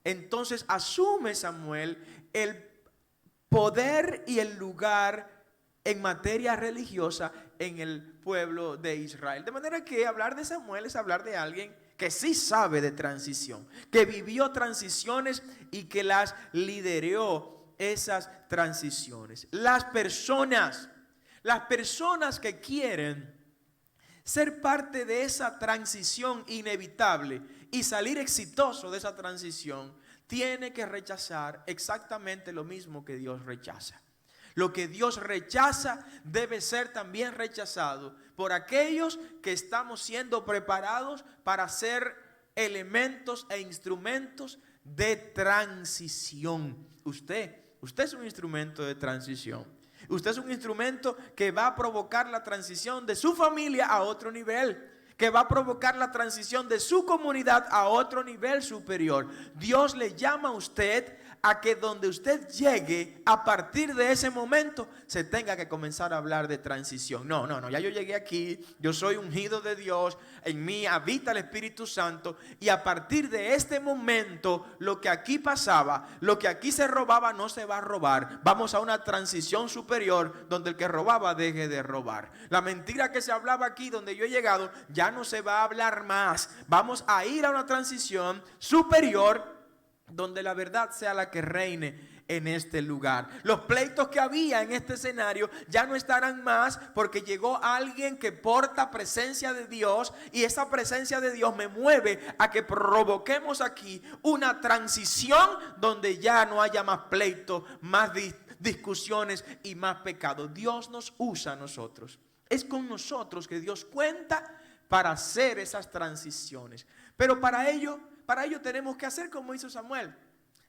Speaker 1: Entonces asume Samuel el poder y el lugar en materia religiosa en el pueblo de Israel. De manera que hablar de Samuel es hablar de alguien que sí sabe de transición, que vivió transiciones y que las lideró esas transiciones. Las personas que quieren ser parte de esa transición inevitable y salir exitoso de esa transición, tiene que rechazar exactamente lo mismo que Dios rechaza. Lo que Dios rechaza debe ser también rechazado por aquellos que estamos siendo preparados para ser elementos e instrumentos de transición. Usted es un instrumento de transición. Usted es un instrumento que va a provocar la transición de su familia a otro nivel, que va a provocar la transición de su comunidad a otro nivel superior. Dios le llama a usted a que donde usted llegue, a partir de ese momento, se tenga que comenzar a hablar de transición. No, ya yo llegué aquí, yo soy ungido de Dios, en mí habita el Espíritu Santo, y a partir de este momento, lo que aquí pasaba, lo que aquí se robaba, no se va a robar. Vamos a una transición superior, donde el que robaba deje de robar. La mentira que se hablaba aquí, donde yo he llegado, ya no se va a hablar más. Vamos a ir a una transición superior, donde la verdad sea la que reine en este lugar. Los pleitos que había en este escenario ya no estarán más, porque llegó alguien que porta presencia de Dios, y esa presencia de Dios me mueve a que provoquemos aquí una transición donde ya no haya más pleitos, más discusiones y más pecado. Dios nos usa a nosotros. Es con nosotros que Dios cuenta para hacer esas transiciones. Pero para ello tenemos que hacer como hizo Samuel.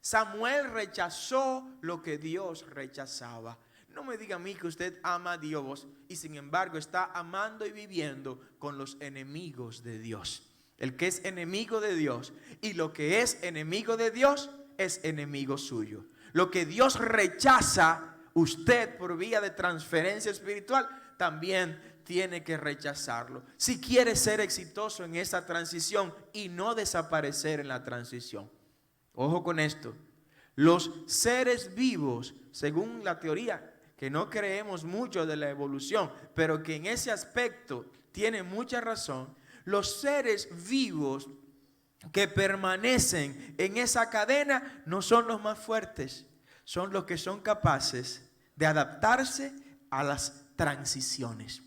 Speaker 1: Samuel rechazó lo que Dios rechazaba. No me diga a mí que usted ama a Dios y sin embargo está amando y viviendo con los enemigos de Dios. El que es enemigo de Dios y lo que es enemigo de Dios es enemigo suyo. Lo que Dios rechaza, usted por vía de transferencia espiritual también tiene que rechazarlo si quiere ser exitoso en esa transición y no desaparecer en la transición. Ojo con esto: los seres vivos, según la teoría, que no creemos mucho de la evolución, pero que en ese aspecto tiene mucha razón, los seres vivos que permanecen en esa cadena no son los más fuertes, son los que son capaces de adaptarse a las transiciones.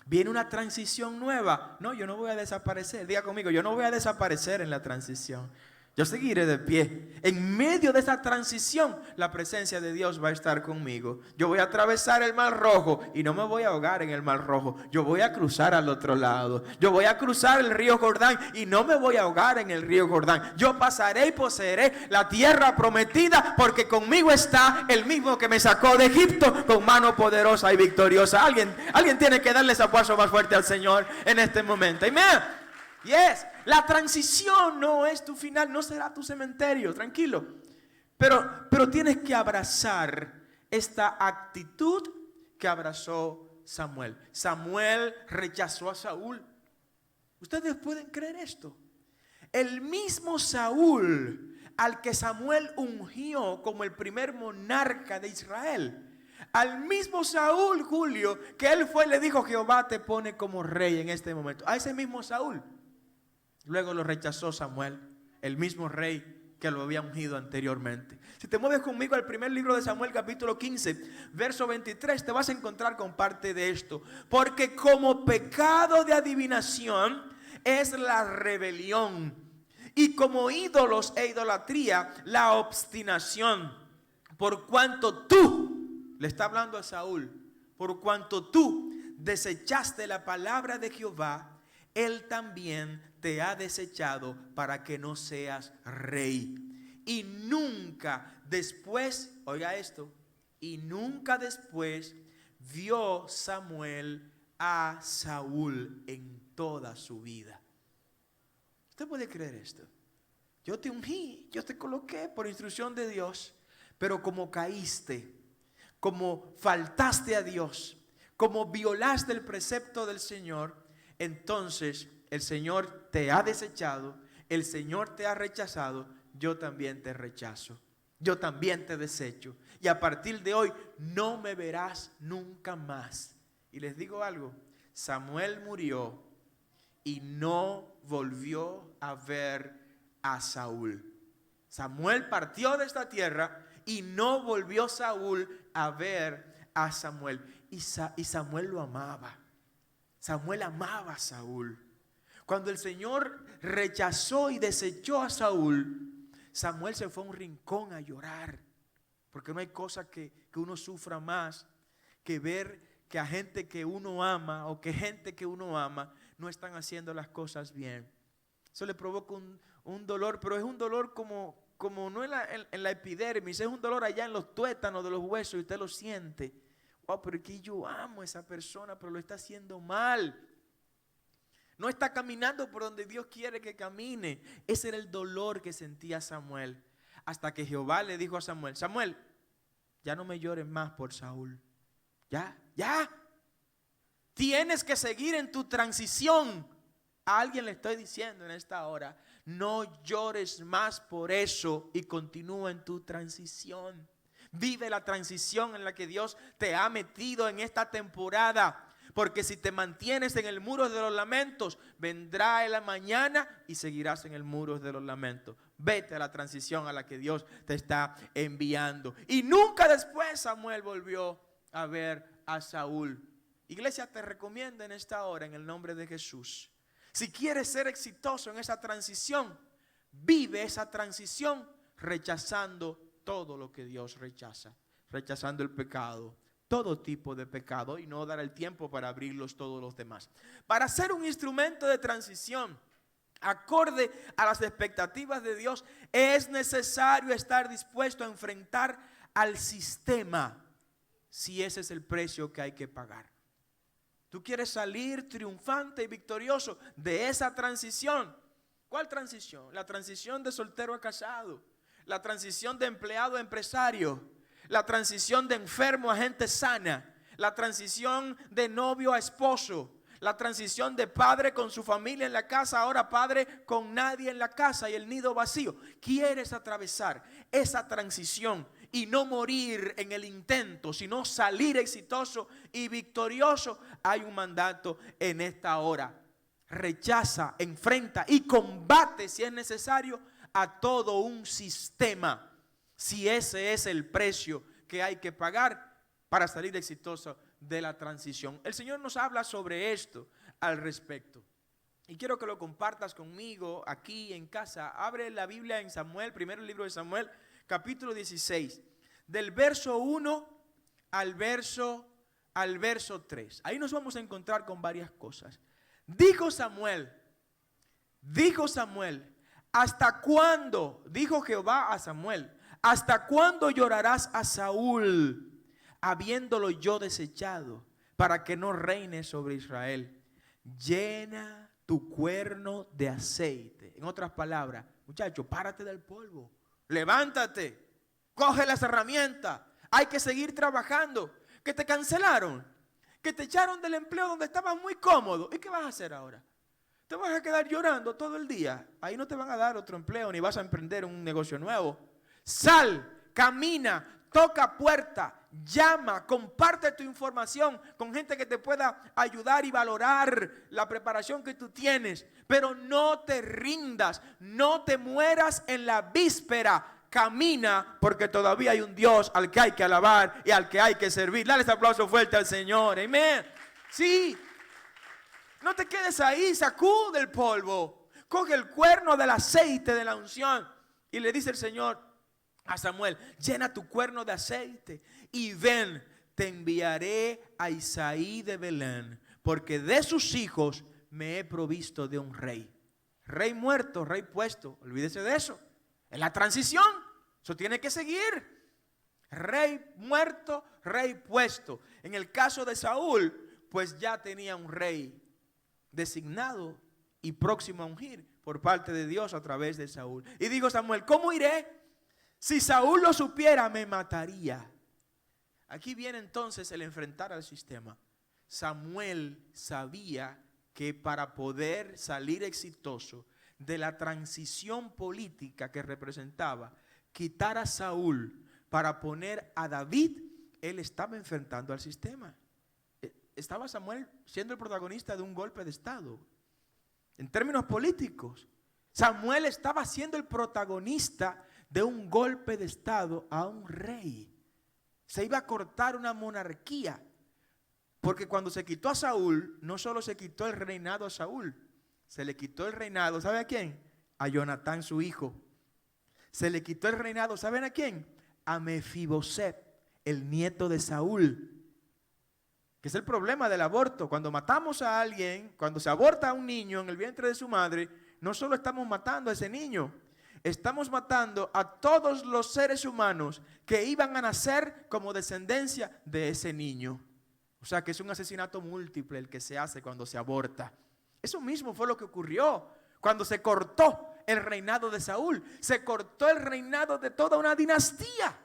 Speaker 1: Viene una transición nueva. No, yo no voy a desaparecer. Diga conmigo, yo no voy a desaparecer en la transición. Yo seguiré de pie. En medio de esa transición, la presencia de Dios va a estar conmigo. Yo voy a atravesar el Mar Rojo y no me voy a ahogar en el Mar Rojo. Yo voy a cruzar al otro lado. Yo voy a cruzar el río Jordán y no me voy a ahogar en el río Jordán. Yo pasaré y poseeré la tierra prometida, porque conmigo está el mismo que me sacó de Egipto con mano poderosa y victoriosa. Alguien tiene que darle ese aplauso más fuerte al Señor en este momento. Amén. Yes, la transición no es tu final, no será tu cementerio, tranquilo. Pero tienes que abrazar esta actitud que abrazó Samuel. Samuel rechazó a Saúl. Ustedes pueden creer esto. El mismo Saúl al que Samuel ungió como el primer monarca de Israel. Al mismo Saúl, Julio, que él fue y le dijo: Jehová te pone como rey en este momento. A ese mismo Saúl. Luego lo rechazó Samuel, el mismo rey que lo había ungido anteriormente. Si te mueves conmigo al primer libro de Samuel, capítulo 15, verso 23, te vas a encontrar con parte de esto. Porque como pecado de adivinación es la rebelión, y como ídolos e idolatría la obstinación. Por cuanto tú, le está hablando a Saúl, por cuanto tú desechaste la palabra de Jehová, Él también te ha desechado para que no seas rey. Y nunca después, oiga esto, y nunca después vio Samuel a Saúl en toda su vida. ¿Usted puede creer esto? Yo te ungí, yo te coloqué por instrucción de Dios, pero como caíste, como faltaste a Dios, como violaste el precepto del Señor, entonces el Señor te ha desechado, el Señor te ha rechazado, yo también te rechazo. yo también te desecho. Y a partir de hoy no me verás nunca más. Y les digo algo, Samuel murió y no volvió a ver a Saúl. Samuel partió de esta tierra y no volvió Saúl a ver a Samuel. Y Samuel lo amaba. Samuel amaba a Saúl. Cuando el Señor rechazó y desechó a Saúl, Samuel se fue a un rincón a llorar. Porque no hay cosa que uno sufra más que ver que a gente que uno ama o que gente que uno ama no están haciendo las cosas bien. Eso le provoca un dolor, pero es un dolor como no en la epidermis, es un dolor allá en los tuétanos de los huesos y usted lo siente. Wow, pero es que yo amo a esa persona, pero lo está haciendo mal. No está caminando por donde Dios quiere que camine. Ese era el dolor que sentía Samuel. Hasta que Jehová le dijo a Samuel, Samuel, ya no me llores más por Saúl. Ya. Tienes que seguir en tu transición. A alguien le estoy diciendo en esta hora, no llores más por eso y continúa en tu transición. Vive la transición en la que Dios te ha metido en esta temporada. Porque si te mantienes en el muro de los lamentos, vendrá la mañana y seguirás en el muro de los lamentos. Vete a la transición a la que Dios te está enviando. Y nunca después Samuel volvió a ver a Saúl. Iglesia, te recomiendo en esta hora, en el nombre de Jesús, si quieres ser exitoso en esa transición, vive esa transición rechazando todo lo que Dios rechaza, rechazando el pecado, todo tipo de pecado, y no dar el tiempo para abrirlos todos los demás. Para ser un instrumento de transición acorde a las expectativas de Dios, es necesario estar dispuesto a enfrentar al sistema, si ese es el precio que hay que pagar. Tú quieres salir triunfante y victorioso de esa transición. ¿Cuál transición? La transición de soltero a casado, la transición de empleado a empresario, la transición de enfermo a gente sana, la transición de novio a esposo, la transición de padre con su familia en la casa, ahora padre con nadie en la casa y el nido vacío. ¿Quieres atravesar esa transición y no morir en el intento, sino salir exitoso y victorioso? Hay un mandato en esta hora. Rechaza, enfrenta y combate, si es necesario, a todo un sistema, si ese es el precio que hay que pagar para salir exitoso de la transición. El Señor nos habla sobre esto al respecto. Y quiero que lo compartas conmigo aquí en casa. Abre la Biblia en Samuel, primer libro de Samuel, capítulo 16, del verso 1 al verso 3. Ahí nos vamos a encontrar con varias cosas. Dijo Samuel, ¿hasta cuándo? Dijo Jehová a Samuel, ¿hasta cuándo llorarás a Saúl, habiéndolo yo desechado, para que no reine sobre Israel? Llena tu cuerno de aceite. En otras palabras, muchacho, párate del polvo, levántate, coge las herramientas, hay que seguir trabajando. Que te cancelaron, que te echaron del empleo donde estabas muy cómodo. ¿Y qué vas a hacer ahora? ¿Te vas a quedar llorando todo el día? Ahí no te van a dar otro empleo, ni vas a emprender un negocio nuevo. Sal, camina, toca puerta, llama, comparte tu información con gente que te pueda ayudar y valorar la preparación que tú tienes. Pero no te rindas, no te mueras en la víspera. Camina, porque todavía hay un Dios al que hay que alabar y al que hay que servir. Dale este aplauso fuerte al Señor, amén. Sí, no te quedes ahí, sacude el polvo, coge el cuerno del aceite de la unción. Y le dice el Señor a Samuel, llena tu cuerno de aceite y ven, te enviaré a Isaí de Belén, porque de sus hijos me he provisto de un rey. Rey muerto, rey puesto, olvídese de eso. En la transición, eso tiene que seguir. Rey muerto, rey puesto. En el caso de Saúl, pues ya tenía un rey designado y próximo a ungir por parte de Dios a través de Saúl. Y dijo Samuel, ¿cómo iré? Si Saúl lo supiera, me mataría. Aquí viene entonces el enfrentar al sistema. Samuel sabía que para poder salir exitoso de la transición política que representaba, quitar a Saúl para poner a David, él estaba enfrentando al sistema. Estaba Samuel siendo el protagonista de un golpe de estado. En términos políticos, Samuel estaba siendo el protagonista de un golpe de estado a un rey. Se iba a cortar una monarquía. Porque cuando se quitó a Saúl, no solo se quitó el reinado a Saúl, se le quitó el reinado, ¿sabe a quién? A Jonatán, su hijo. Se le quitó el reinado, ¿saben a quién? A Mefiboset, el nieto de Saúl. Que es el problema del aborto. Cuando matamos a alguien, cuando se aborta a un niño en el vientre de su madre, no solo estamos matando a ese niño, estamos matando a todos los seres humanos que iban a nacer como descendencia de ese niño. O sea que es un asesinato múltiple el que se hace cuando se aborta. Eso mismo fue lo que ocurrió cuando se cortó el reinado de Saúl. Se cortó el reinado de toda una dinastía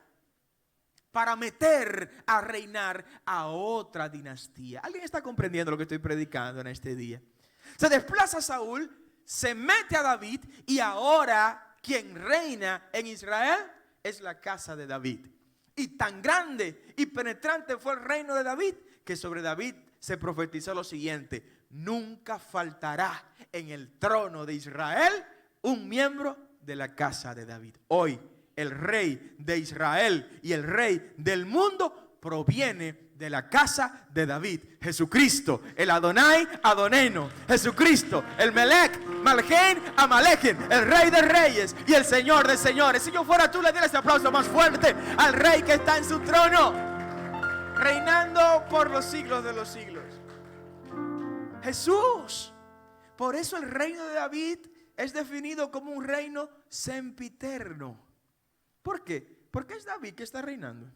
Speaker 1: para meter a reinar a otra dinastía. ¿Alguien está comprendiendo lo que estoy predicando en este día? Se desplaza Saúl, se mete a David y ahora quien reina en Israel es la casa de David. Y tan grande y penetrante fue el reino de David que sobre David se profetizó lo siguiente: nunca faltará en el trono de Israel un miembro de la casa de David. Hoy el rey de Israel y el rey del mundo proviene de la casa de David. Jesucristo, el Adonai Adoneno. Jesucristo, el Melech Malgen Amaleken, el rey de reyes y el señor de señores. Si yo fuera tú, le diera ese aplauso más fuerte al rey que está en su trono, reinando por los siglos de los siglos. Jesús. Por eso el reino de David es definido como un reino sempiterno. ¿Por qué? Porque es David que está reinando.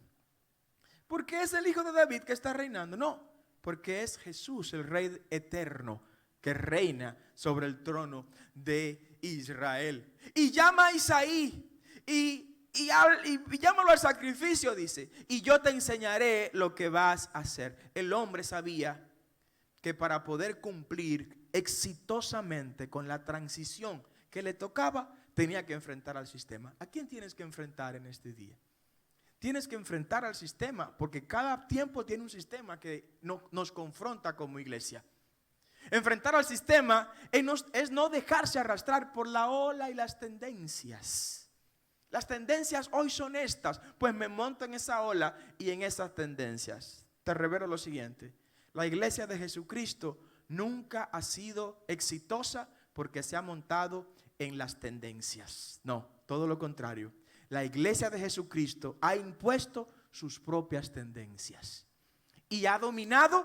Speaker 1: Porque es el hijo de David que está reinando. No, porque es Jesús, el rey eterno, que reina sobre el trono de Israel. Y llama a Isaí y llámalo al sacrificio, dice, y yo te enseñaré lo que vas a hacer. El hombre sabía que para poder cumplir exitosamente con la transición que le tocaba, tenía que enfrentar al sistema. ¿A quién tienes que enfrentar en este día? Tienes que enfrentar al sistema, porque cada tiempo tiene un sistema que nos confronta como iglesia. Enfrentar al sistema es no dejarse arrastrar por la ola y las tendencias. Las tendencias hoy son estas, pues me monto en esa ola y en esas tendencias. Te revelo lo siguiente: la iglesia de Jesucristo nunca ha sido exitosa porque se ha montado en las tendencias. No, todo lo contrario. La iglesia de Jesucristo ha impuesto sus propias tendencias y ha dominado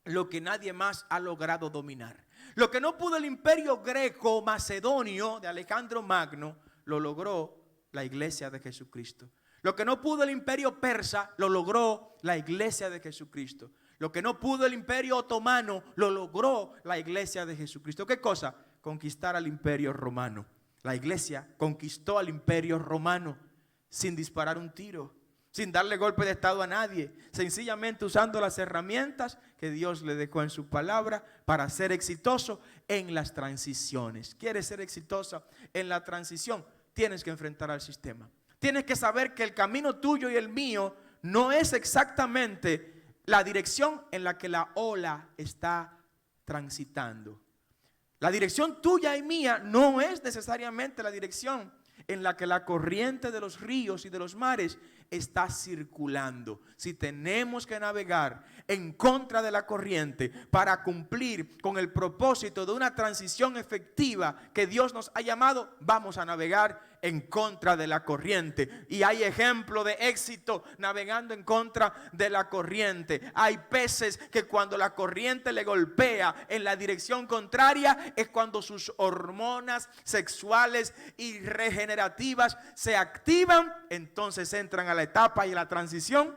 Speaker 1: lo que nadie más ha logrado dominar. Lo que no pudo el imperio greco-macedonio de Alejandro Magno, lo logró la iglesia de Jesucristo. Lo que no pudo el imperio persa, lo logró la iglesia de Jesucristo. Lo que no pudo el imperio otomano, lo logró la iglesia de Jesucristo. ¿Qué cosa? Conquistar al imperio romano. La iglesia conquistó al imperio romano sin disparar un tiro, sin darle golpe de estado a nadie, sencillamente usando las herramientas que Dios le dejó en su palabra para ser exitoso en las transiciones. ¿Quieres ser exitosa en la transición? Tienes que enfrentar al sistema. Tienes que saber que el camino tuyo y el mío no es exactamente la dirección en la que la ola está transitando. La dirección tuya y mía no es necesariamente la dirección en la que la corriente de los ríos y de los mares está circulando. Si tenemos que navegar en contra de la corriente para cumplir con el propósito de una transición efectiva que Dios nos ha llamado, vamos a navegar en contra de la corriente. Y hay ejemplo de éxito navegando en contra de la corriente. Hay peces que cuando la corriente le golpea en la dirección contraria es cuando sus hormonas sexuales y regenerativas se activan, entonces entran a la etapa y a la transición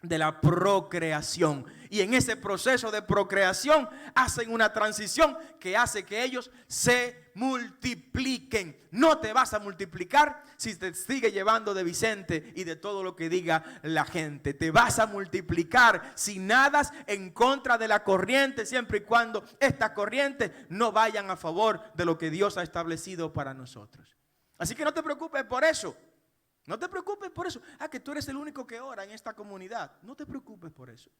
Speaker 1: de la procreación. Y en ese proceso de procreación hacen una transición que hace que ellos se multipliquen. No te vas a multiplicar si te sigue llevando de Vicente y de todo lo que diga la gente. Te vas a multiplicar si nadas en contra de la corriente, siempre y cuando estas corrientes no vayan a favor de lo que Dios ha establecido para nosotros. Así que no te preocupes por eso. No te preocupes por eso. Que tú eres el único que ora en esta comunidad. No te preocupes por eso.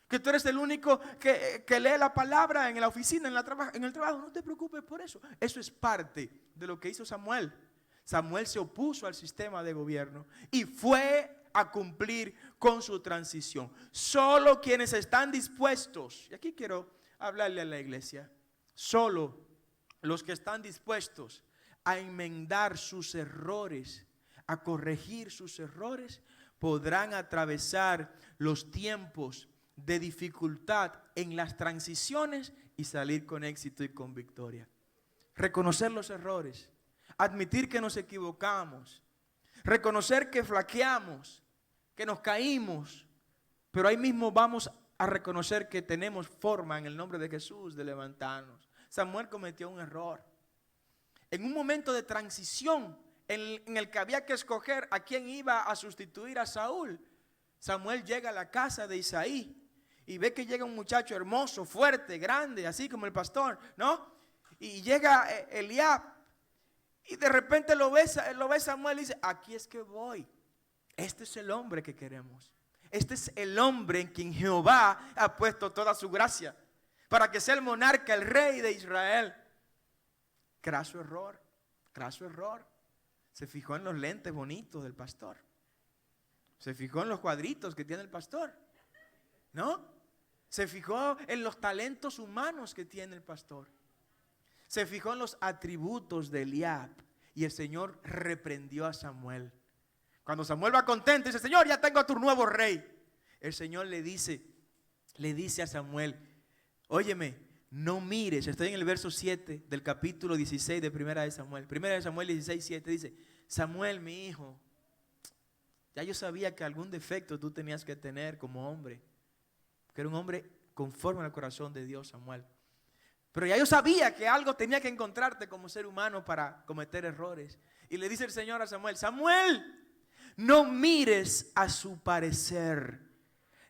Speaker 1: Que tú eres el único que lee la palabra en la oficina, en el trabajo. No te preocupes por eso. Eso es parte de lo que hizo Samuel. Samuel se opuso al sistema de gobierno y fue a cumplir con su transición. Solo quienes están dispuestos, y aquí quiero hablarle a la iglesia, solo los que están dispuestos a enmendar sus errores, a corregir sus errores, podrán atravesar los tiempos de dificultad en las transiciones y salir con éxito y con victoria. Reconocer los errores, admitir que nos equivocamos, reconocer que flaqueamos, que nos caímos, pero ahí mismo vamos a reconocer que tenemos forma en el nombre de Jesús de levantarnos. Samuel cometió un error. En un momento de transición en el que había que escoger a quién iba a sustituir a Saúl, Samuel llega a la casa de Isaí y ve que llega un muchacho hermoso, fuerte, grande, así como el pastor, ¿no? Y llega Eliab y de repente lo ve Samuel y dice, aquí es que voy. Este es el hombre que queremos. Este es el hombre en quien Jehová ha puesto toda su gracia para que sea el monarca, el rey de Israel. Craso error, craso error. Se fijó en los lentes bonitos del pastor. Se fijó en los cuadritos que tiene el pastor, ¿no? Se fijó en los talentos humanos que tiene el pastor. Se fijó en los atributos de Eliab. Y el Señor reprendió a Samuel. Cuando Samuel va contento, dice, Señor, ya tengo a tu nuevo rey. El Señor le dice a Samuel, óyeme, no mires. Estoy en el verso 7 del capítulo 16 de Primera de Samuel. Primera de Samuel 16, 7 dice, Samuel, mi hijo, ya yo sabía que algún defecto tú tenías que tener como hombre. Que era un hombre conforme al corazón de Dios, Samuel. Pero ya yo sabía que algo tenía que encontrarte como ser humano para cometer errores. Y le dice el Señor a Samuel, Samuel, no mires a su parecer,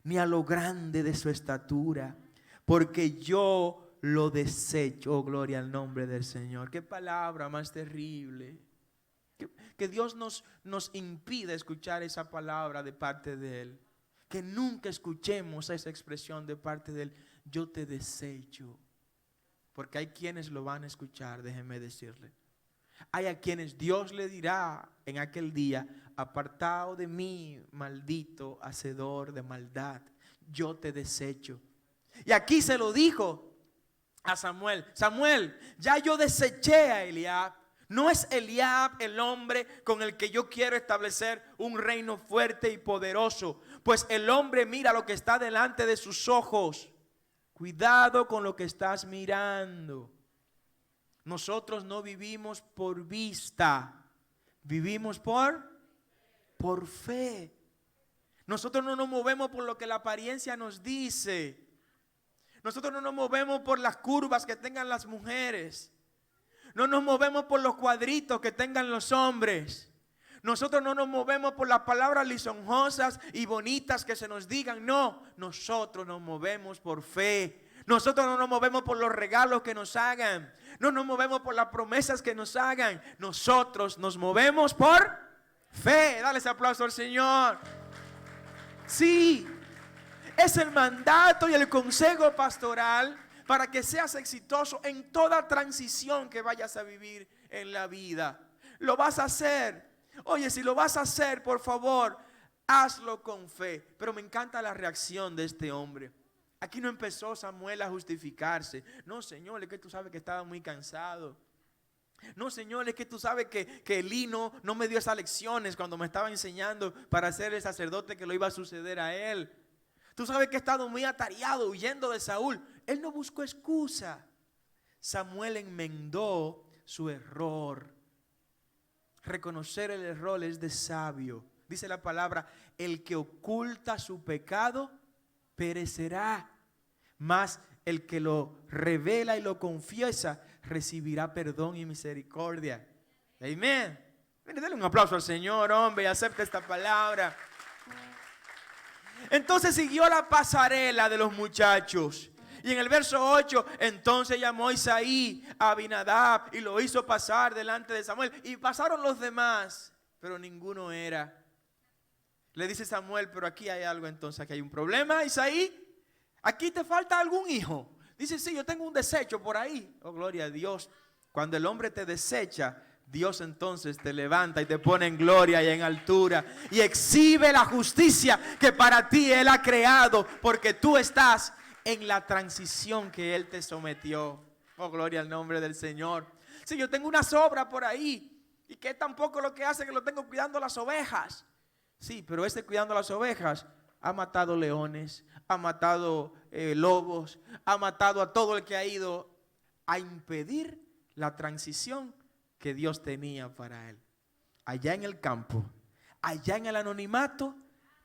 Speaker 1: ni a lo grande de su estatura, porque yo lo desecho. Oh, gloria al nombre del Señor. Qué palabra más terrible. Que Dios nos impide escuchar esa palabra de parte de Él. Que nunca escuchemos esa expresión de parte de Él. Yo te desecho. Porque hay quienes lo van a escuchar, déjenme decirle. Hay a quienes Dios le dirá en aquel día, apartado de mí, maldito, hacedor de maldad, yo te desecho. Y aquí se lo dijo a Samuel, Samuel, ya yo deseché a Eliab. No es Eliab el hombre con el que yo quiero establecer un reino fuerte y poderoso, pues el hombre mira lo que está delante de sus ojos. Cuidado con lo que estás mirando. Nosotros no vivimos por vista, vivimos por fe. Nosotros no nos movemos por lo que la apariencia nos dice. Nosotros no nos movemos por las curvas que tengan las mujeres. No nos movemos por los cuadritos que tengan los hombres. Nosotros no nos movemos por las palabras lisonjosas y bonitas que se nos digan. No, nosotros nos movemos por fe. Nosotros no nos movemos por los regalos que nos hagan. No nos movemos por las promesas que nos hagan. Nosotros nos movemos por fe. Dale ese aplauso al Señor. Sí, es el mandato y el consejo pastoral para que seas exitoso en toda transición que vayas a vivir en la vida. Lo vas a hacer. Oye, si lo vas a hacer, por favor, hazlo con fe. Pero me encanta la reacción de este hombre. Aquí no empezó Samuel a justificarse. No, Señor, es que tú sabes que estaba muy cansado. No, Señor, es que tú sabes que Elí no me dio esas lecciones cuando me estaba enseñando para ser el sacerdote que lo iba a suceder a él. Tú sabes que he estado muy atareado huyendo de Saúl. Él no buscó excusa. Samuel enmendó su error. Reconocer el error es de sabio. Dice la palabra, el que oculta su pecado perecerá, mas el que lo revela y lo confiesa recibirá perdón y misericordia. Amén. Dale un aplauso al Señor, hombre, y acepta esta palabra. Entonces siguió la pasarela de los muchachos. Y en el verso 8, entonces llamó Isaí a Abinadab y lo hizo pasar delante de Samuel. Y pasaron los demás. pero ninguno era. Le dice Samuel, pero aquí hay algo entonces, aquí hay un problema, Isaí. Aquí te falta algún hijo. Dice, sí, yo tengo un desecho por ahí. Oh, gloria a Dios. Cuando el hombre te desecha, Dios entonces te levanta y te pone en gloria y en altura y exhibe la justicia que para ti Él ha creado, porque tú estás en la transición que Él te sometió. Oh, gloria al nombre del Señor. Si yo tengo una sobra por ahí, y que tampoco lo que hace que lo tengo cuidando las ovejas. Sí, pero este cuidando las ovejas ha matado leones, ha matado lobos, ha matado a todo el que ha ido a impedir la transición que Dios tenía para él. Allá en el campo, allá en el anonimato,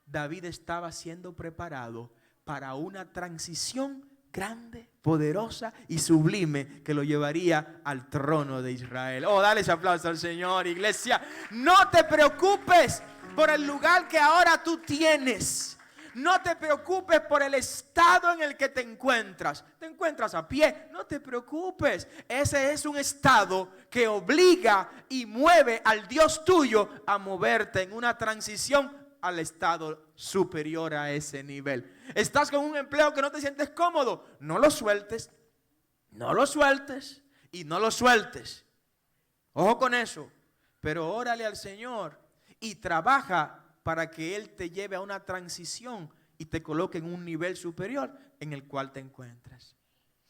Speaker 1: David estaba siendo preparado para una transición grande, poderosa y sublime que lo llevaría al trono de Israel. Oh, dale ese aplauso al Señor, iglesia. No te preocupes por el lugar que ahora tú tienes. No te preocupes por el estado en el que te encuentras. Te encuentras a pie, no te preocupes. Ese es un estado que obliga y mueve al Dios tuyo a moverte en una transición al estado superior a ese nivel. Estás con un empleo que no te sientes cómodo, no lo sueltes, no lo sueltes y no lo sueltes. Ojo con eso, pero órale al Señor y trabaja para que Él te lleve a una transición y te coloque en un nivel superior en el cual te encuentras.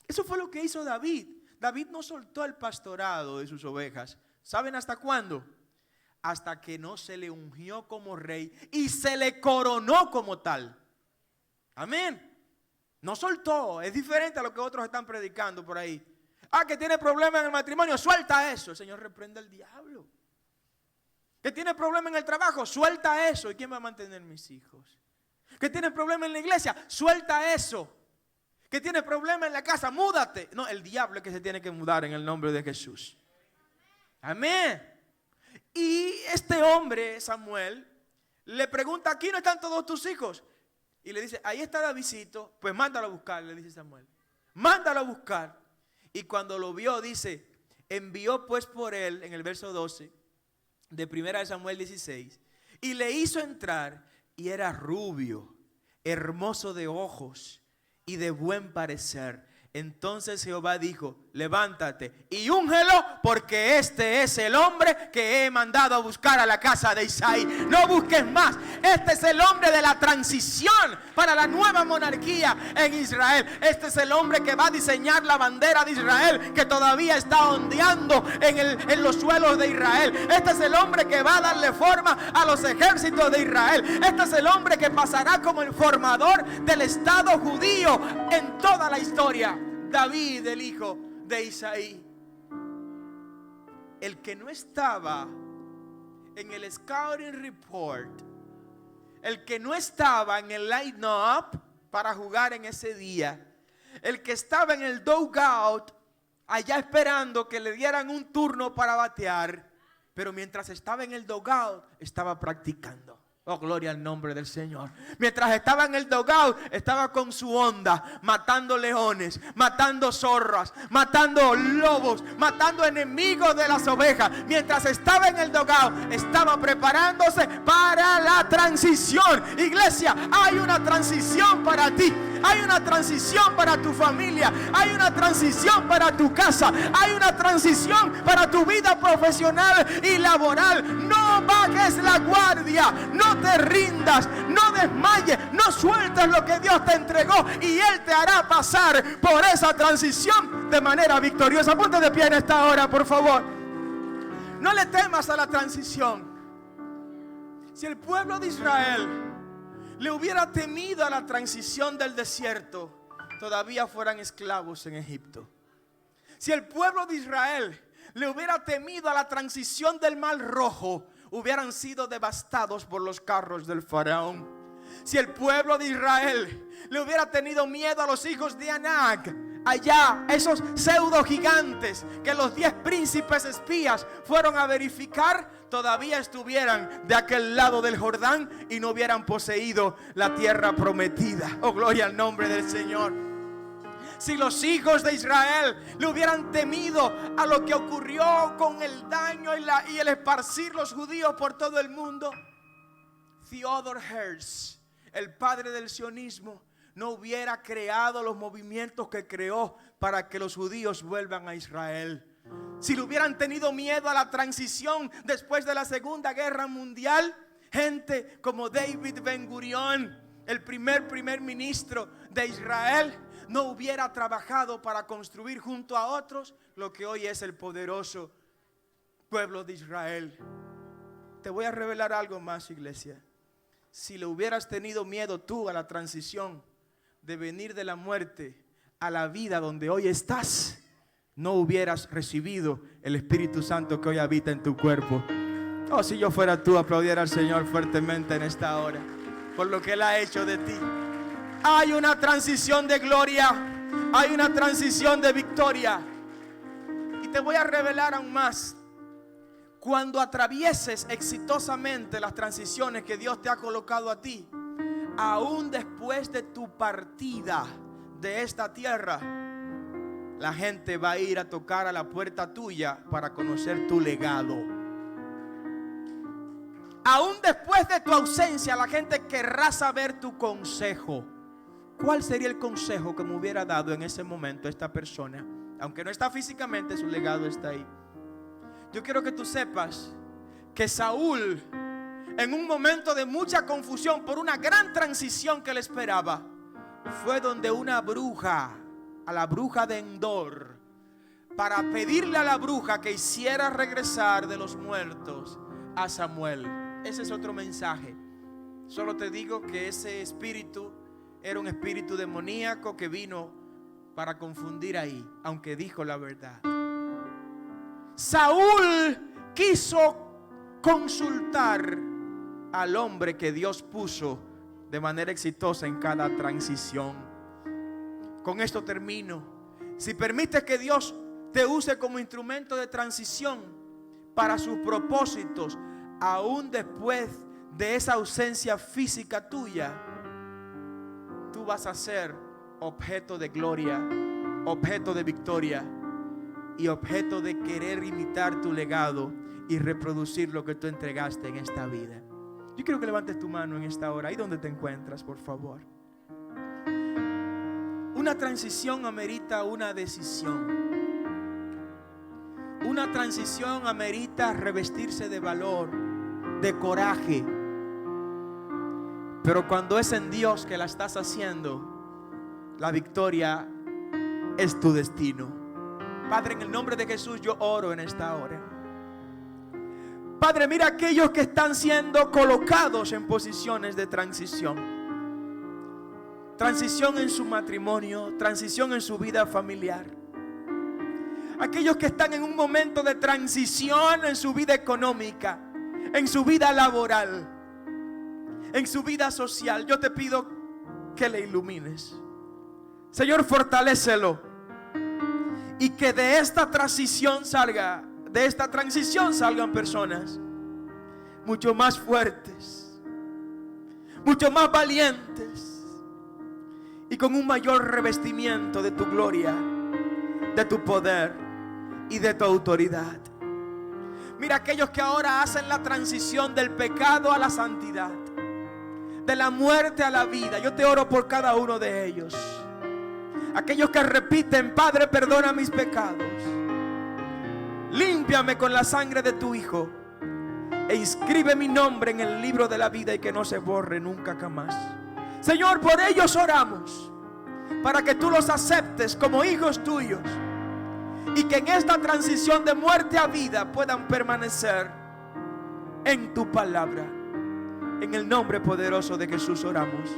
Speaker 1: Eso fue lo que hizo David. David no soltó el pastorado de sus ovejas. ¿Saben hasta cuándo? Hasta que no se le ungió como rey y se le coronó como tal. Amén. No soltó. Es diferente a lo que otros están predicando por ahí. Ah, que tiene problemas en el matrimonio, suelta eso. El Señor reprende al diablo. Que tiene problemas en el trabajo, suelta eso. ¿Y quién va a mantener mis hijos? Que tiene problemas en la iglesia, suelta eso. Que tiene problemas en la casa, múdate. No, el diablo es que se tiene que mudar en el nombre de Jesús. Amén. Y este hombre, Samuel, le pregunta, ¿aquí no están todos tus hijos? Y le dice, ahí está Davidcito, pues mándalo a buscar, le dice Samuel. Mándalo a buscar. Y cuando lo vio, dice, envió pues por él, en el verso 12, de 1 Samuel 16, y le hizo entrar, y era rubio, hermoso de ojos y de buen parecer. Entonces Jehová dijo, levántate y úngelo, porque este es el hombre que he mandado a buscar a la casa de Isaí. No busques más. Este es el hombre de la transición para la nueva monarquía en Israel. Este es el hombre que va a diseñar la bandera de Israel, que todavía está ondeando en los suelos de Israel. Este es el hombre que va a darle forma a los ejércitos de Israel. Este es el hombre que pasará como el formador del Estado judío en toda la historia. David, el hijo de Isaí, el que no estaba en el scouting report, el que no estaba en el line-up para jugar en ese día, el que estaba en el dugout allá esperando que le dieran un turno para batear, pero mientras estaba en el dugout estaba practicando. Oh, gloria al nombre del Señor. Mientras estaba en el dugout, estaba con su onda, matando leones, matando zorras, matando lobos, matando enemigos de las ovejas. Mientras estaba en el dugout, estaba preparándose para la transición. Iglesia, hay una transición para ti. Hay una transición para tu familia. Hay una transición para tu casa. Hay una transición para tu vida profesional y laboral. No bajes la guardia. No te rindas. No desmayes. No sueltes lo que Dios te entregó. Y Él te hará pasar por esa transición de manera victoriosa. Ponte de pie en esta hora, por favor. No le temas a la transición. Si el pueblo de Israel le hubiera temido a la transición del desierto, todavía fueran esclavos en Egipto. Si el pueblo de Israel le hubiera temido a la transición del Mar Rojo, hubieran sido devastados por los carros del faraón. Si el pueblo de Israel le hubiera tenido miedo a los hijos de Anac, allá esos pseudo gigantes que los 10 príncipes espías fueron a verificar, todavía estuvieran de aquel lado del Jordán y no hubieran poseído la tierra prometida. Oh, gloria al nombre del Señor. Si los hijos de Israel le hubieran temido a lo que ocurrió con el daño y el esparcir los judíos por todo el mundo, Theodor Herzl, el padre del sionismo, no hubiera creado los movimientos que creó para que los judíos vuelvan a Israel. Si le hubieran tenido miedo a la transición después de la Segunda Guerra Mundial, gente como David Ben Gurión, el primer ministro de Israel, no hubiera trabajado para construir junto a otros lo que hoy es el poderoso pueblo de Israel. Te voy a revelar algo más, iglesia. Si le hubieras tenido miedo tú a la transición de venir de la muerte a la vida donde hoy estás, no hubieras recibido el Espíritu Santo que hoy habita en tu cuerpo. Oh, si yo fuera tú, aplaudiera al Señor fuertemente en esta hora por lo que Él ha hecho de ti. Hay una transición de gloria, hay una transición de victoria. Y te voy a revelar aún más. Cuando atravieses exitosamente las transiciones que Dios te ha colocado a ti, aún después de tu partida de esta tierra, la gente va a ir a tocar a la puerta tuya para conocer tu legado. Aún después de tu ausencia, la gente querrá saber tu consejo. ¿Cuál sería el consejo que me hubiera dado en ese momento esta persona? Aunque no está físicamente, su legado está ahí. Yo quiero que tú sepas que Saúl, en un momento de mucha confusión por una gran transición que le esperaba, fue donde una bruja, a la bruja de Endor, para pedirle a la bruja que hiciera regresar de los muertos a Samuel. Ese es otro mensaje. Solo te digo que ese espíritu era un espíritu demoníaco que vino para confundir ahí, aunque dijo la verdad. Saúl quiso consultar al hombre que Dios puso de manera exitosa en cada transición. Con esto termino. Si permites que Dios te use como instrumento de transición para sus propósitos, aún después de esa ausencia física tuya, tú vas a ser objeto de gloria, objeto de victoria y objeto de querer imitar tu legado y reproducir lo que tú entregaste en esta vida. Yo quiero que levantes tu mano en esta hora, ahí donde te encuentras, por favor. Una transición amerita una decisión. Una transición amerita revestirse de valor, de coraje. Pero cuando es en Dios que la estás haciendo, la victoria es tu destino. Padre, en el nombre de Jesús yo oro en esta hora. Padre, mira aquellos que están siendo colocados en posiciones de transición. Transición en su matrimonio, transición en su vida familiar. Aquellos que están en un momento de transición en su vida económica, en su vida laboral, en su vida social. Yo te pido que le ilumines. Señor, fortalécelo. Y que de esta transición salgan personas mucho más fuertes, mucho más valientes y con un mayor revestimiento de tu gloria, de tu poder y de tu autoridad. Mira aquellos que ahora hacen la transición del pecado a la santidad, de la muerte a la vida. Yo te oro por cada uno de ellos. Aquellos que repiten: Padre, perdona mis pecados, límpiame con la sangre de tu Hijo e inscribe mi nombre en el libro de la vida y que no se borre nunca jamás. Señor, por ellos oramos, para que tú los aceptes como hijos tuyos y que en esta transición de muerte a vida puedan permanecer en tu palabra. En el nombre poderoso de Jesús oramos.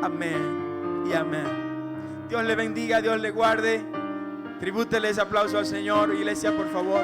Speaker 1: Amén y amén. Dios le bendiga, Dios le guarde. Tribútele ese aplauso al Señor, iglesia, por favor.